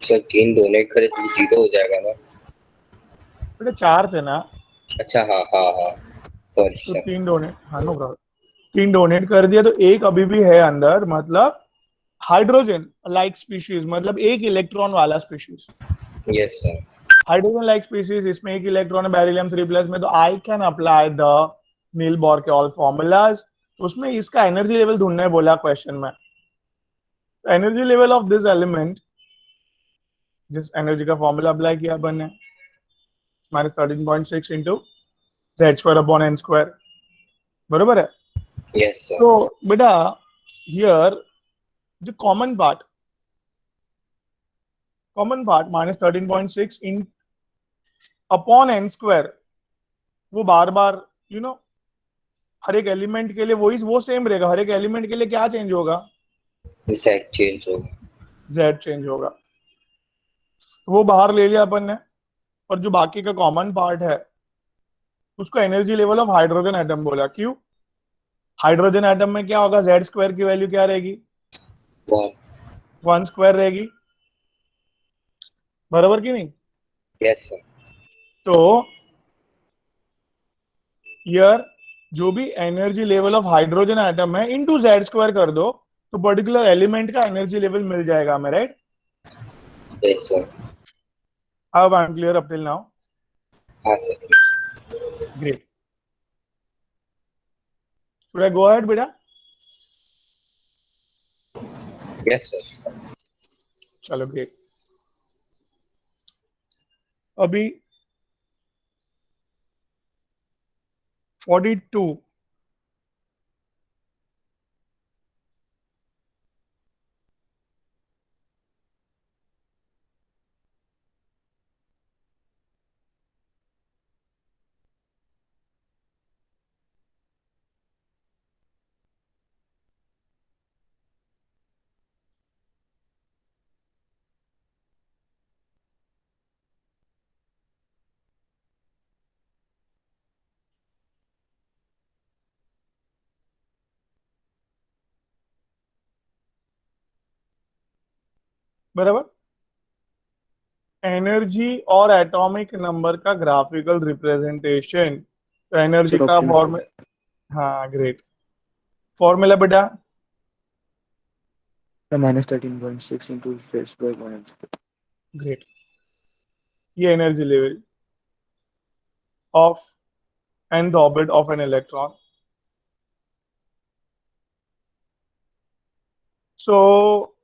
सर 3 डोनेट करे तो 0 हो जाएगा ना? बेटा 4 थे ना, अच्छा हाँ हाँ हाँ, सॉरी तो सर. 3 डोनेट, हाँ नो प्रॉब्लम, 3 डोनेट कर दिया, तो एक अभी भी है अंदर, मतलब हाइड्रोजन लाइक स्पीशीज, मतलब एक इलेक्ट्रॉन वाला species, Yes sir. Hydrogen like species, इसमें एक इलेक्ट्रॉन है बेरिलियम 3+ में, तो I can apply the Niels बोर-के-ऑल फॉर्मूलाज। उसमें इसका एनर्जी लेवल ढूंढना है बोला क्वेश्चन में, energy level of this element, जिस एनर्जी का फॉर्मूला अप्लाई किया अपन ने, -13.6 इंटू Z²/n², बरोबर है? Yes sir. तो बेटा हियर जो कॉमन पार्ट -13.6 इन अपॉन n², वो बार बार हर एक एलिमेंट के लिए वो सेम रहेगा, हर एक एलिमेंट के लिए क्या चेंज होगा? Z चेंज होगा. Z चेंज होगा, वो बाहर ले लिया अपन ने, और जो बाकी का कॉमन पार्ट है उसको energy level of hydrogen atom बोला। क्यों? हाइड्रोजन एटम में क्या होगा, Z² की वैल्यू क्या रहेगी? 1. 1² रहेगी, बराबर की नहीं? Yes sir. तो यार जो भी energy level of hydrogen atom है इनटू Z² कर दो, तो पर्टिकुलर एलिमेंट का एनर्जी लेवल मिल जाएगा हमें, राइट? Yes sir. अब आई am clear up till now? हाँ sir. Great, should I go ahead बेटा? Yes sir. चलो ग्रेट। अभी 42 बराबर, एनर्जी और एटॉमिक नंबर का ग्राफिकल रिप्रेजेंटेशन, तो एनर्जी Sir, का option फॉर्म, हाँ ग्रेट, फॉर्मूला बेटा -13.6 into Z²/n². ग्रेट, ये energy level of nth orbit of an electron. So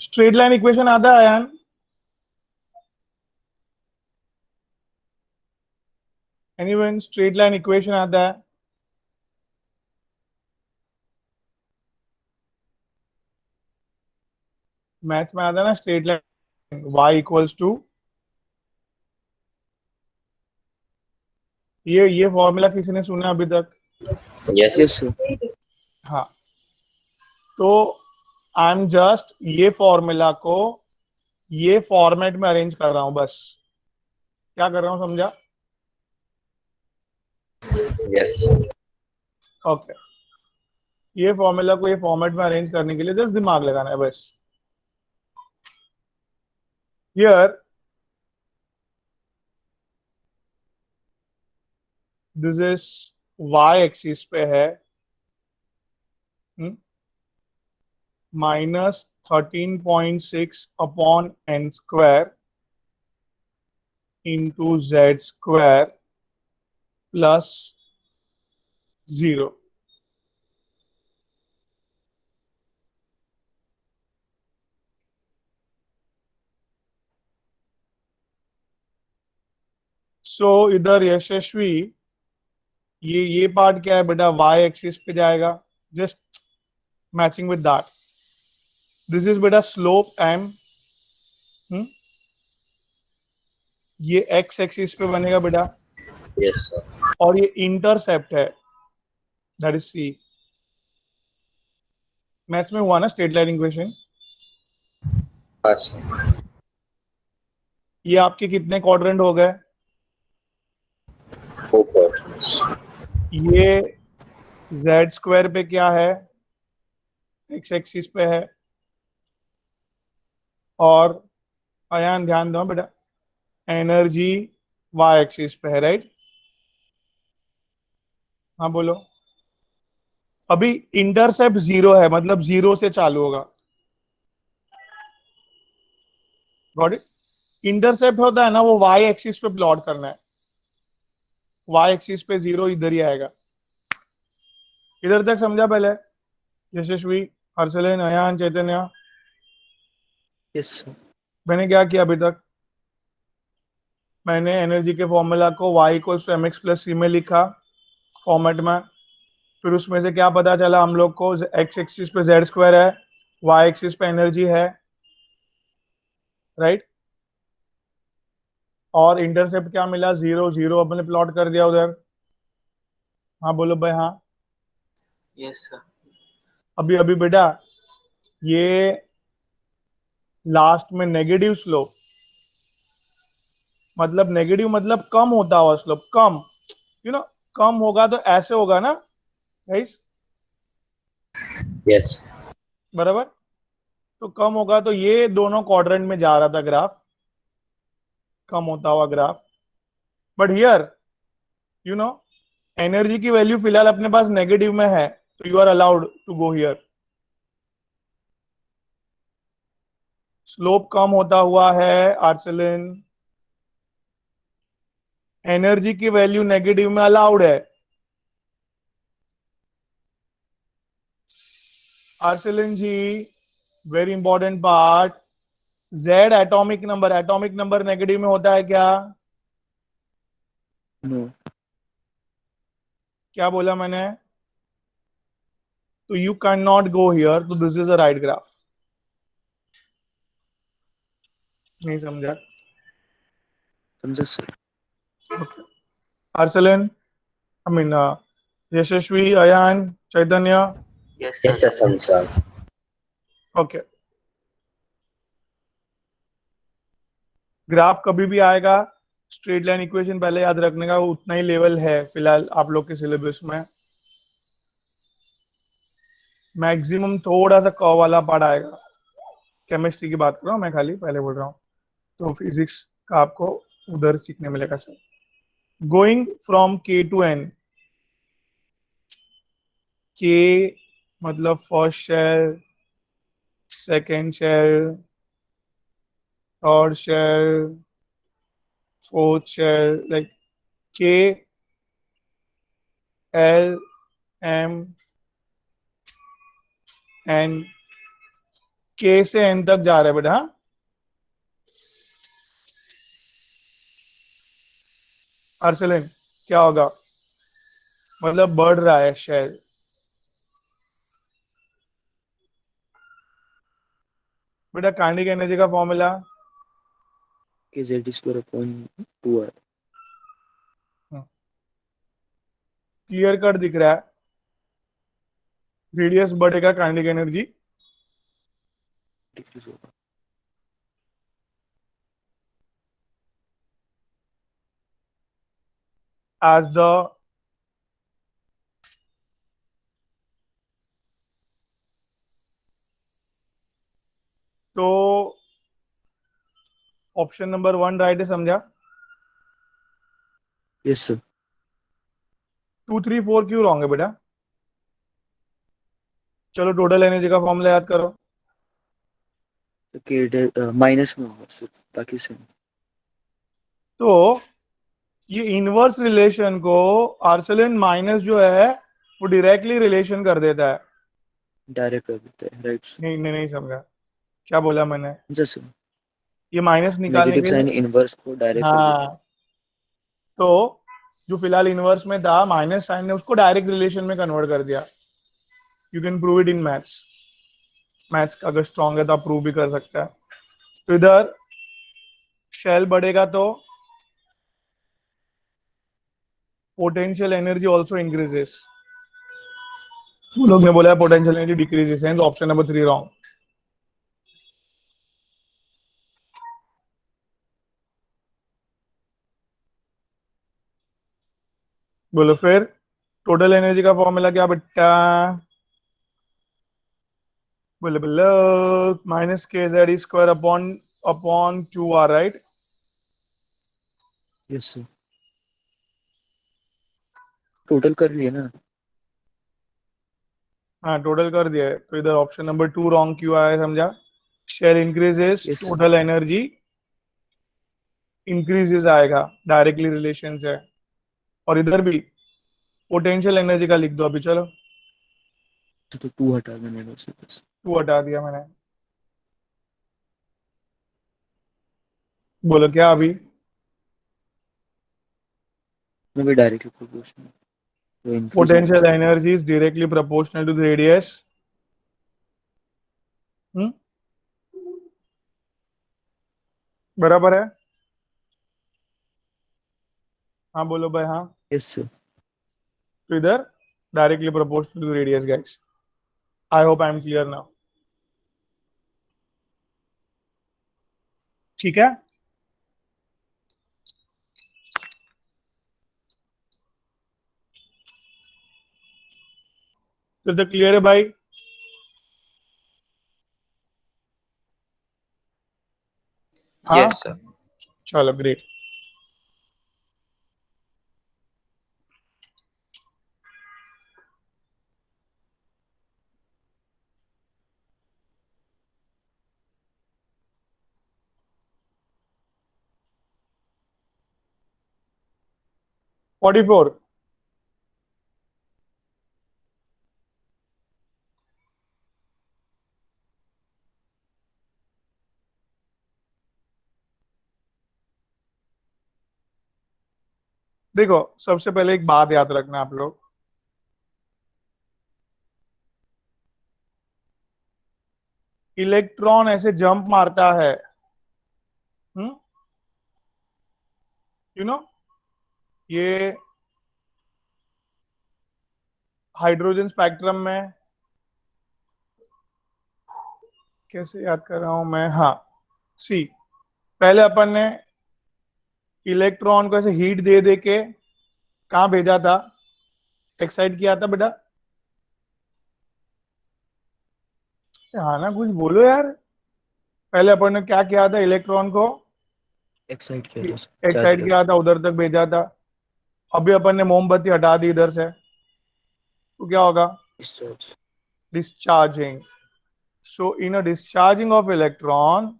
straight line equation आता है यार, एनीवन स्ट्रेट लाइन इक्वेशन आता है? मैथ्स में आता है ना straight line, y equals to, ये फॉर्मूला किसी ने सुना अभी तक? Yes Yes sir. sir. हाँ, तो आई एम जस्ट ये फॉर्मूला को ये फॉर्मेट में अरेंज कर रहा हूं, बस क्या कर रहा हूं, समझा? Yes sir. ओके, ये फॉर्मूला को ये फॉर्मेट में अरेंज करने के लिए जस्ट दिमाग लगाना है बस। Here this is y axis पे है -13.6 upon n² into Z², plus 0। सो इधर यशस्वी ये पार्ट क्या है बेटा, y एक्सिस पे जाएगा, just matching with that. This is बेटा स्लोप m, ये x एक्सिस पे बनेगा बेटा, यस सर। और ये इंटरसेप्ट है, दैट इज c। मैथ्स में हुआ ना स्ट्रेट लाइन इक्वेशन। हाँ सर। ये आपके कितने क्वाड्रेंट हो गए, 4 क्वाड्रेंट्स। ये z स्क्वायर पे क्या है, x एक्सिस पे है, और अयान ध्यान दो बेटा, एनर्जी y एक्सिस पे है, राइट। हाँ बोलो। अभी इंटरसेप्ट 0 है, मतलब 0 से चालू होगा, गॉट इट। इंटरसेप्ट होता है ना, वो y एक्सिस पे प्लॉट करना है, y एक्सिस पे 0 इधर ही आएगा। इधर तक समझा पहले यशस्वी, हर्षलेन, अयान, चैतन्य? Yes sir. मैंने क्या किया अभी तक, मैंने एनर्जी के फॉर्मूला को y equals to m x plus c में लिखा फॉर्मेट में, फिर उसमें से क्या पता चला हम लोग को, x एक्सिस पे z स्क्वायर है, y एक्सिस पे एनर्जी है, राइट। और इंटरसेप्ट क्या मिला, 0 0, अपने प्लॉट कर दिया उधर। हाँ बोलो भाई। हाँ यस सर। अभी अभी बेटा ये लास्ट में नेगेटिव स्लोप, मतलब नेगेटिव मतलब कम होता हुआ स्लोप, कम, यू नो, कम होगा तो ऐसे होगा ना गाइस, यस। बराबर। तो कम होगा तो ये दोनों क्वाड्रेंट में जा रहा था ग्राफ, कम होता हुआ graph. But here you know energy की वैल्यू फिलहाल अपने पास नेगेटिव में है, तो you are allowed to go here. Slope कम होता हुआ है आर्सेलिन, एनर्जी की वैल्यू नेगेटिव में अलाउड है। Arsalan ji, very important part, Z atomic number, atomic number negative में होता है क्या? नो। क्या बोला मैंने? तो you can not go here, तो this is a right graph. नहीं समझा? समझा sir. Okay Arsalan, I mean Yashasvi, Ayaan, Chaitanya? Yes yes sir समझा। ओके ग्राफ कभी भी आएगा, स्ट्रेट लाइन इक्वेशन पहले याद रखने का, उतना ही लेवल है फिलहाल आप लोग के सिलेबस में। मैक्सिमम थोड़ा सा कर्व वाला पार्ट आएगा, केमिस्ट्री की बात कर रहा हूँ मैं, खाली पहले बोल रहा हूँ, तो फिजिक्स का आपको उधर सीखने मिलेगा sir. Going from K to N, K मतलब first shell, second shell, third shell, fourth shell, like K, L, M, N, K से एन तक जा रहे हैं बेटा। हाँ आर्सेलिन क्या होगा, मतलब बढ़ रहा है शेल। बेटा काइनेटिक एनर्जी का फॉर्मूला, कि Z square upon 2r। Clear cut दिख रहा है, रेडियस बढ़ेगा काइनेटिक एनर्जी, डिक्रीज होगा। as the तो ऑप्शन नंबर 1 राइट है, समझा? Yes sir. 2 3 4 क्यों रॉन्ग है बेटा? चलो टोटल एनर्जी का फॉर्मूला याद करो। तो के माइनस में होगा सर, बाकी सेम। तो ये इनवर्स रिलेशन को आर्सेलन माइनस जो है वो डायरेक्टली रिलेशन कर देता है। डायरेक्ट कर देते हैं, राइट सर। नहीं नहीं नहीं समझा क्या बोला मैंने। जैसे ये माइनस निकालने नेगेटिव के साइन लिए। इनवर्स को डायरेक्ट कर देते हैं। हाँ तो जो फिलहाल इनवर्स में था माइनस साइन ने उसको डायरेक्ट रिलेशन में कन्वर्ट कर दिया। You can prove it in maths. Maths अगर स्ट्रॉन्ग है तो आप प्रूव भी कर सकते हैं। तो इधर शेल बढ़ेगा तो पोटेंशियल एनर्जी ऑल्सो इंक्रीजेस। वो लोग ने बोला पोटेंशियल एनर्जी डिक्रीजेस, है ऑप्शन नंबर 3 रॉन्ग। बोलो फिर टोटल एनर्जी का फॉर्मूला क्या बेटा। बोले बोलो माइनस के Z square upon upon 2r right. Yes sir, total कर लिए ना। हाँ टोटल कर दिया है तो इधर ऑप्शन नंबर 2 रॉन्ग क्यों आया समझा। Shell increases yes sir. Total energy increases आएगा डायरेक्टली रिलेशन से। और इधर भी पोटेंशियल एनर्जी का लिख दो अभी चलो। तो 2 हटा देने बस बस। 2 हटा दिया मैंने। बोलो क्या अभी। मैं भी डायरेक्टली प्रोपोर्शनल तो इंक्रीज होना पोटेंशियल चाहिए। Energy is directly proportional to the radius. बराबर है। हाँ बोलो भाई हाँ। Yes sir. तो इधर directly proportional to the radius guys. I hope I am clear now. ठीक है। तो इधर क्लियर है भाई। हाँ Yes, sir. चलो ग्रेट। Forty four. देखो सबसे पहले एक बात याद रखना आप लोग। इलेक्ट्रॉन ऐसे जंप मारता है यू नो ये हाइड्रोजन स्पेक्ट्रम में कैसे याद कर रहा हूं मैं। हाँ सी पहले अपन ने इलेक्ट्रॉन को ऐसे हीट दे दे के कहाँ भेजा था, एक्साइट किया था बेटा। हाँ ना कुछ बोलो यार। पहले अपन ने क्या किया था, इलेक्ट्रॉन को एक्साइट किया था, चार्ज एक्साइट कर। किया था उधर तक भेजा था। अभी अपन ने मोमबत्ती हटा दी इधर से तो क्या होगा, discharge. Discharging. So in a discharging of electron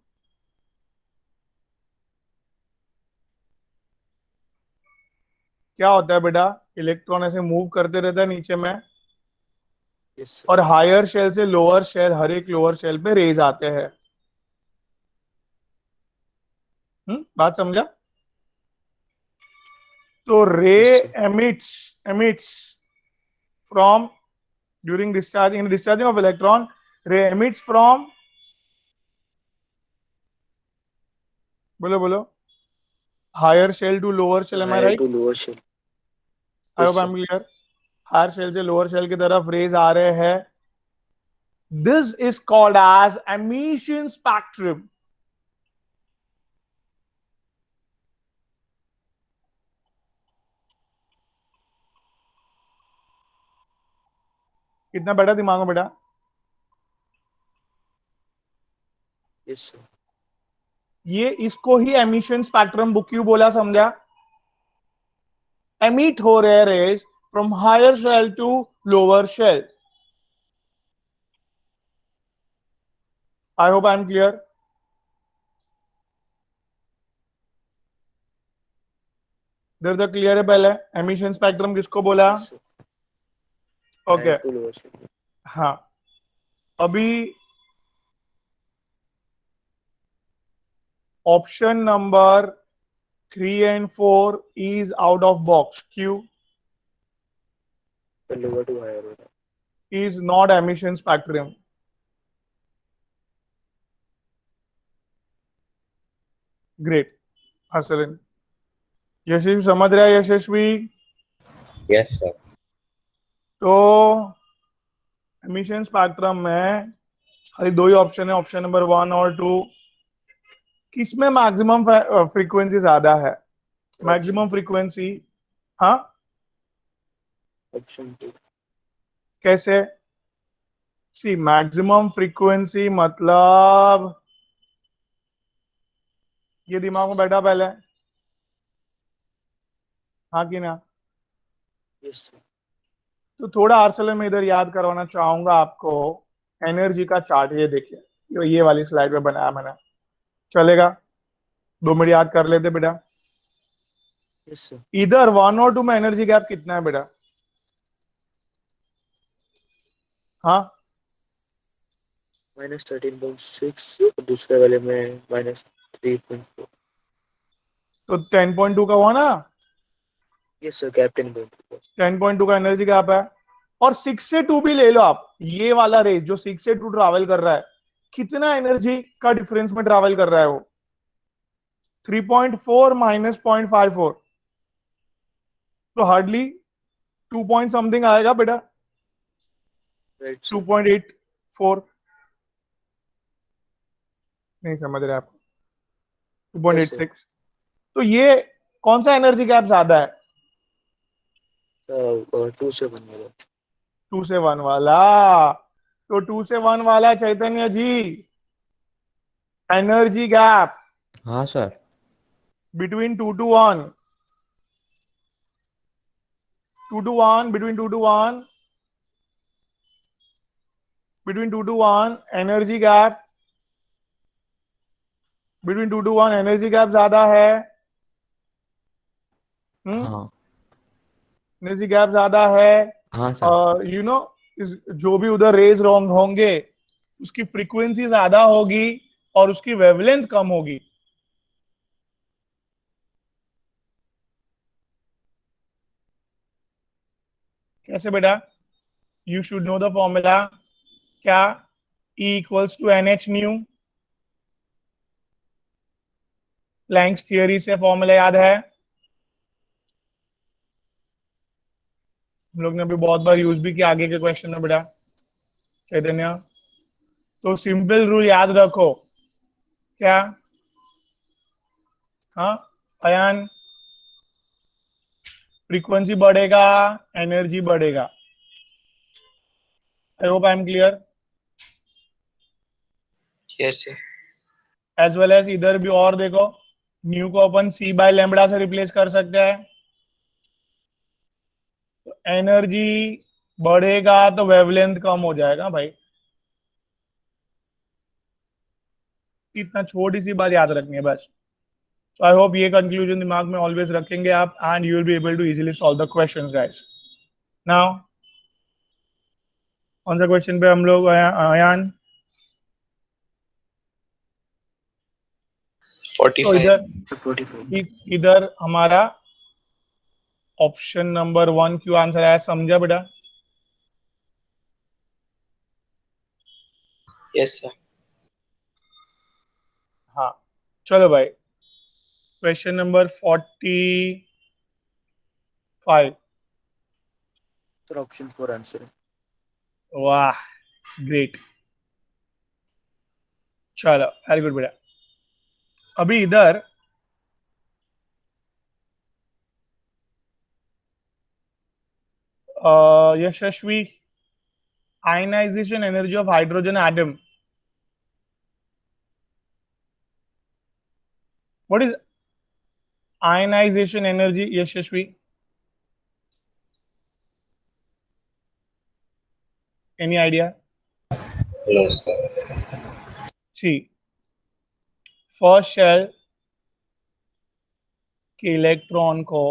क्या होता है बेटा, इलेक्ट्रॉन ऐसे मूव करते रहता है नीचे में यस सर। और हायर शेल से लोअर शेल, हर एक लोअर शेल पे रेज आते हैं। बात समझा। तो ray yes sir. Emits emits from during discharging, in discharging of electron ray emits from, बोलो बोलो, higher shell to lower shell, am I higher right. To lower shell. I yes hope I sir. Am clear. Higher shell से लोअर शेल की तरफ रेज आ रहे हैं। This is called as emission spectrum. कितना बेटा दिमाग में बेटा। Yes sir. ये इसको ही एमिशन स्पेक्ट्रम बुक क्यों बोला समझा। एमिट हो रहे rays from higher shell to lower shell. I hope I am clear. इधर तक क्लियर है? पहले एमिशन स्पेक्ट्रम किसको बोला? Yes, sir. Okay Higher to lower, sir. हाँ, अभी option number 3 and 4 is out of box. Q The lower to higher होगा. is not emission spectrum. Great. हसलिन, यशस्वी समझ रहा है? Yashasvi, Yes, sir. तो एमिशन स्पेक्ट्रम में खाली दो ही ऑप्शन है, ऑप्शन नंबर 1 और 2. किसमें मैक्सिमम फ्रीक्वेंसी ज्यादा है? मैक्सिमम फ्रीक्वेंसी, हाँ Option 2. कैसे? सी मैक्सिमम फ्रीक्वेंसी मतलब ये दिमाग में बैठा पहले, हाँ कि ना? Yes, sir. तो थोड़ा आर्सलन में इधर याद करवाना चाहूंगा आपको एनर्जी का चार्ट. ये देखिए, ये वाली स्लाइड पे बनाया मैंने, चलेगा? 2 मिनट याद कर लेते बेटा. Yes, sir. इधर 1 और 2 में एनर्जी गैप कितना है बेटा? हाँ, -13.6 और दूसरे वाले में -3.4. तो 10.2 का हुआ ना? Yes, sir. Captain 10.4. 10.2 का एनर्जी गैप है. और 6 से 2 भी ले लो आप, ये वाला रेस जो 6 से 2 ट्रैवल कर रहा है, कितना एनर्जी का डिफरेंस में ट्रैवल कर रहा है वो? 3.4 माइनस 0.54, तो हार्डली 2 पॉइंट समथिंग आएगा बेटा. Right, sir. 2.84 नहीं समझ रहे आप? Yes, sir. 2.86. तो ये कौन सा एनर्जी गैप ज्यादा है? 2 से 1 वाला. 2 से 1 वाला. तो 2 से 1 वाला चैतन्य जी, एनर्जी गैप हाँ sir. between 2 to 1, 2 to 1, between 2 to 1, between 2 to 1 energy gap, between 2 to 1 energy gap ज्यादा है. हाँ एनर्जी गैप ज्यादा है. हाँ सर. और यू नो, जो भी उधर रेज रॉन्ग होंगे उसकी फ्रीक्वेंसी ज्यादा होगी और उसकी वेवलेंथ कम होगी. कैसे बेटा? You should know the formula. क्या? E equals to NH nu. Planck's theory से फॉर्मूला याद है? हम लोग ने अभी बहुत बार यूज भी किया आगे के क्वेश्चन में बेटा. चैतन्य, तो सिंपल रूल याद रखो. क्या? हाँ अयान, फ्रीक्वेंसी बढ़ेगा, एनर्जी बढ़ेगा. I hope I am clear. Yes, sir. As well as इधर भी और देखो, न्यू को अपन C बाय लैम्बडा से रिप्लेस कर सकते हैं. तो एनर्जी बढ़ेगा तो वेवलेंथ कम हो जाएगा भाई. इतना छोटी सी बात याद रखनी है बस. So I hope ये कंक्लूजन दिमाग में ऑलवेज रखेंगे आप, and you will be able to easily solve the questions guys. Now कौन सा क्वेश्चन पे हम लोग अयान? 45. तो इधर 45. इधर हमारा ऑप्शन नंबर 1 क्यों आंसर आया, समझा बेटा? Yes, sir. हाँ, चलो भाई, question number 45. Sir, option 4 answer. वाह, ग्रेट. चलो, वेरी गुड बेटा. अभी इधर Yashasvi, ionization energy of hydrogen atom. What is ionization energy Yashasvi? Any idea? No, sir. See, first shell के इलेक्ट्रॉन को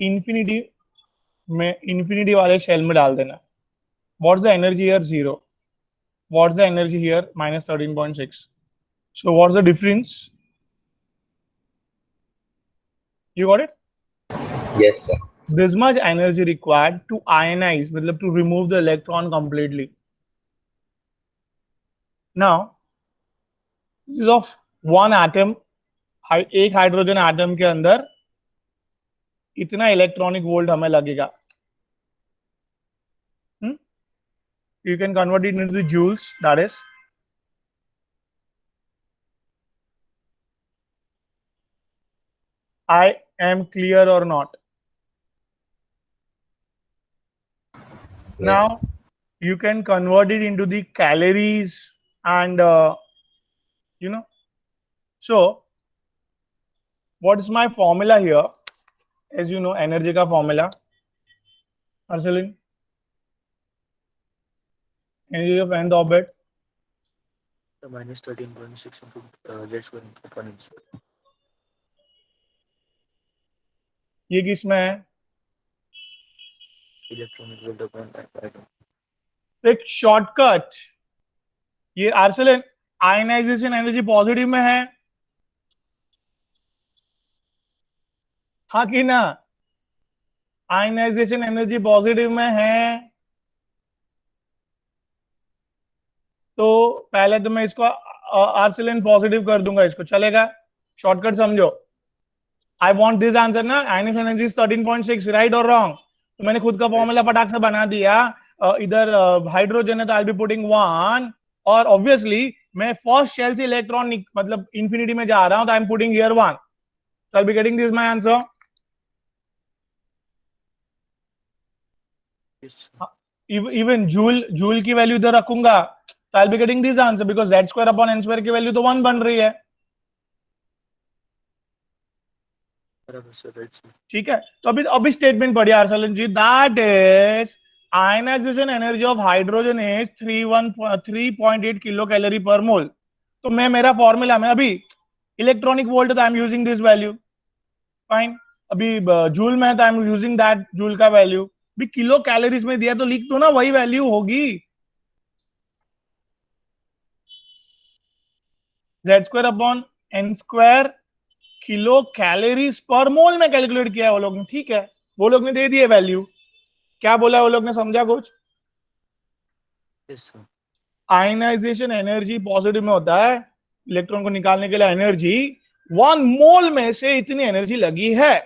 इंफिनिटी में, इंफिनिटी वाले शेल में डाल देना. What's the energy here? 0. What's the energy here? Minus 13.6. So what's the difference? You got it? Yes, sir. This much energy required to ionize, मतलब to remove the electron completely. Now, this is of one atom. एक हाइड्रोजन एटम के अंदर इतना इलेक्ट्रॉनिक वोल्ट हमें लगेगा. You can convert it into the joules. That is, I am clear or not? Now you can convert it into the calories and you know. So what is my formula here? As you know, energy का formula. Arcelin, energy of nth orbit. minus 13.6 into z square upon n square. ये किसमें है? Electronic volt upon atom. एक शॉर्टकट. ये आर्सेलन आयनाइजेशन एनर्जी पॉजिटिव में है, हाँ कि ना? आयनाइजेशन एनर्जी पॉजिटिव में है, तो पहले तो मैं इसको आर्सेलन पॉजिटिव कर दूंगा, इसको चलेगा? शॉर्टकट समझो. आई वांट दिस आंसर ना. आयनाइजेशन एनर्जी 13.6, राइट और रॉन्ग? तो मैंने खुद का फॉर्मूला पटाख से बना दिया. इधर हाइड्रोजन है तो आई बी पुटिंग 1, और ऑब्वियसली मैं फर्स्ट शेल से इलेक्ट्रॉन मतलब इंफिनिटी में जा रहा हूं, तो I am putting here 1. So I'll be getting this my answer. Yes. Even joule की वैल्यू इधर रखूंगा, तो I'll be getting this answer because z square upon n square की वैल्यू तो 1 बन रही है. ठीक है, तो अभी स्टेटमेंट पढ़िए Arsalan ji. That is ionization energy of hydrogen is 3.8 kilo calorie per mole. तो मैं मेरा फॉर्मूला में अभी इलेक्ट्रॉनिक वोल्ट तो I am using this value. Fine. अभी जूल में है तो I am using that joule का वैल्यू. भी किलो कैलोरीज में दिया तो लिख दो ना, वही वैल्यू होगी. z square upon n square kilo calories per mole में कैलकुलेट किया है वो लोग ने. ठीक है, वो लोग ने दे दिए वैल्यू. क्या बोला वो लोग ने, समझा कुछ? Yes, sir. Ionisation energy positive में होता है. इलेक्ट्रॉन को निकालने के लिए एनर्जी 1 मोल में से इतनी एनर्जी लगी है.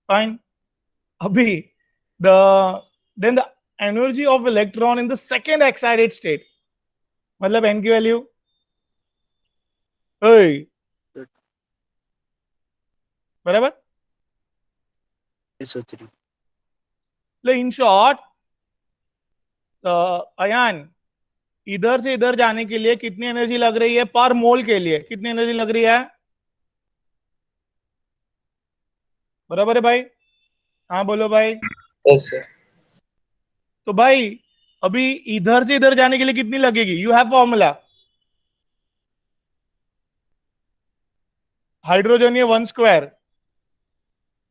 फाइन. अभी then the energy of electron in the second excited state, मतलब n की वैल्यू बराबर. Yes, sir. 3. In short, Ayaan इधर से इधर जाने के लिए कितनी एनर्जी लग रही है पर मोल के लिए? कितनी एनर्जी लग रही है? बराबर है भाई? हाँ बोलो भाई. Yes, sir. तो भाई अभी इधर से इधर जाने के लिए कितनी लगेगी? You have formula. हाइड्रोजन ये 1 स्क्वायर,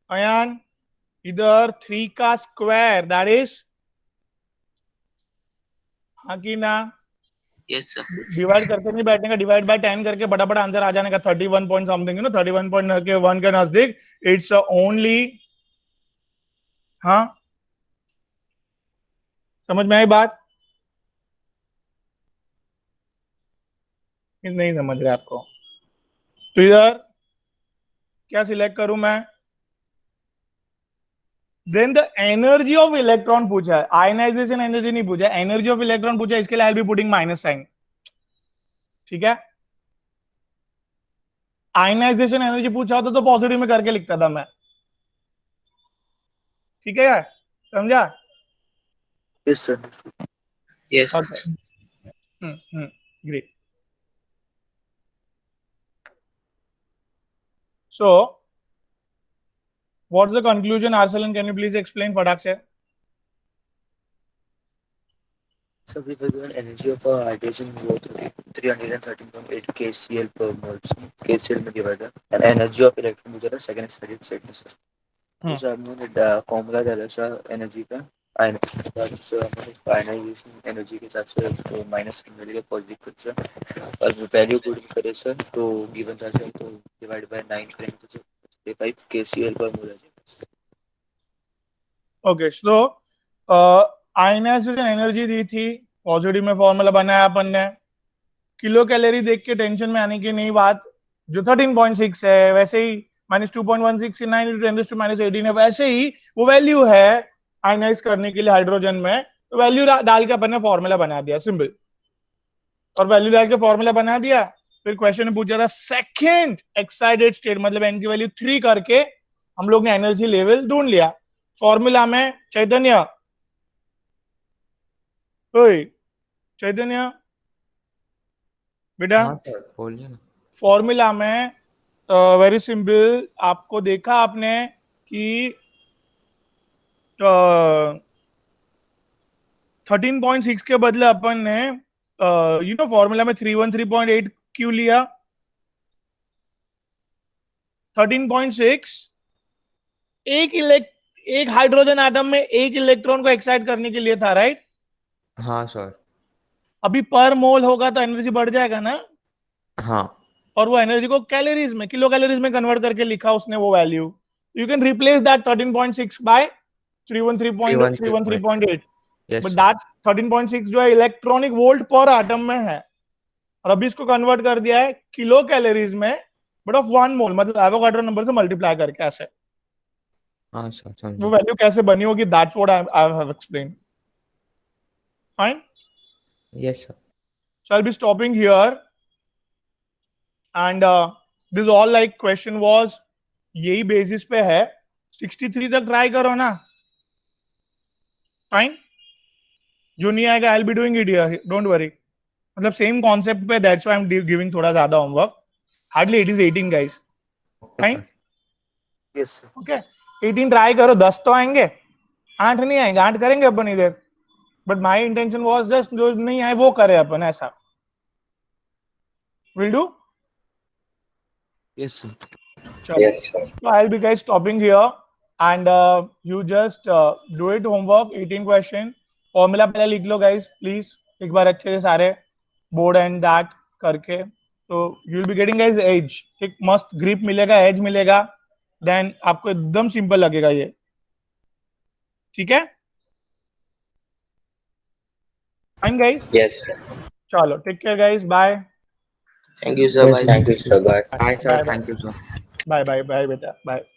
अयान इधर 3 का स्क्वायर, दैट इज, हाँ कि ना? Yes, sir. डिवाइड करके नहीं बैठने का, डिवाइड बाय 10 करके बड़ा आंसर आ जाने का. 31 पॉइंट समथिंग, 31.1 के नजदीक. इट्स ओनली, हाँ समझ में आई बात? नहीं समझ रहे आपको? तो इधर क्या सिलेक्ट करूं मैं? Then the energy of electron पूछा है, आयनाइजेशन एनर्जी नहीं पूछा, एनर्जी ऑफ इलेक्ट्रॉन पूछा. इसके लिए I will be putting minus sign. ठीक है, आयनाइजेशन एनर्जी पूछा होता तो पॉजिटिव में करके लिखता था मैं. ठीक है, समझा? Yes, sir. Yes. Okay. Great. So, what's the conclusion, Arsalan? Can you please explain फटाक से? So we have given energy of a hydrogen was 313.8 kCl per mole. kCl में divided and energy of electron मुझे ना second study set में sir. तो सर हमने फॉर्मूला डाला सर एनर्जी का आयनाइजेशन एनर्जी के हिसाब से माइनस मिलेगा पॉजिटिव कुछ और वैल्यू पुट करें सर तो गिवन था सर तो डिवाइड बाय 9 करेंगे तो 5 kCl पर मोल आ जाएगा. ओके सो आयनाइजेशन एनर्जी दी थी, पॉजिटिव में फॉर्मूला बनाया अपन ने, किलो कैलोरी देख के टेंशन में आने की नहीं बात, जो 13.6 है वैसे ही -2.169 × 10⁻18 है, वैसे ही वो वैल्यू है आयनाइज करने के लिए हाइड्रोजन में, तो वैल्यू डाल के अपन ने फॉर्मूला बना दिया सिंपल, और वैल्यू डाल के फॉर्मूला बना दिया. फिर क्वेश्चन में पूछा था सेकंड एक्साइटेड स्टेट मतलब n की वैल्यू 3 करके हम लोग ने एनर्जी लेवल ढूंढ लिया. फॉर्मूला में चैतन्य बेटा हाँ सर बोलिए ना. फॉर्मूला में वेरी सिंपल, आपको देखा आपने कि 13.6 के बदले अपन ने फॉर्मूला में 313.8 क्यों लिया? 13.6 एक हाइड्रोजन एटम में एक इलेक्ट्रॉन को एक्साइट करने के लिए था, राइट? हाँ सर. अभी पर मोल होगा तो एनर्जी बढ़ जाएगा ना. हाँ और वो एनर्जी को कैलोरीज में, किलो कैलोरीज में कन्वर्ट करके लिखा उसने वो वैल्यू. You can replace that 13.6 by 313.8. yes but sir. That 13.6 जो है इलेक्ट्रॉनिक वोल्ट पर एटम में है, और अभी इसको कन्वर्ट कर दिया है किलो कैलोरीज में, बट ऑफ 1 मोल, मतलब एवोगाड्रो नंबर से मल्टीप्लाई करके. ऐसे हाँ सर वो समझा. वैल्यू कैसे बनी होगी, that's what I have explained. Fine. yes sir. So I'll be stopping here, and this all like question was यही बेसिस पे है. 63 तक ट्राई करो ना. फाइन. जो नहीं आएगा आई will be doing it here, don't worry. मतलब सेम कॉन्सेप्ट पे, that's why I am giving थोड़ा ज्यादा homework. Hardly it is 18 guys. Okay, fine. sir. Yes sir. Okay 18 try करो, 10 तो आएंगे, 8 नहीं आएंगे, 8 करेंगे अपन इधर. But my intention was just जो नहीं आए वो करे अपन, ऐसा. Will do. Yes sir. Yes, sir. So I'll be guys stopping here, and you just do it homework. 18 question formula पहले लिख लो गाइस प्लीज, एक बार अच्छे से सारे बोर्ड एंड दैट करके. तो you will be getting guys as, एक मस्त ग्रिप मिलेगा, एज मिलेगा, देन आपको एकदम सिंपल लगेगा ये. ठीक है. Fine guys. Yes, sir. चलो take care guys, bye Thank you sir. Thank you, sir. Bye. Bye sir. Bye, bye. Thank you sir. Bye bye bye बेटा, बाय.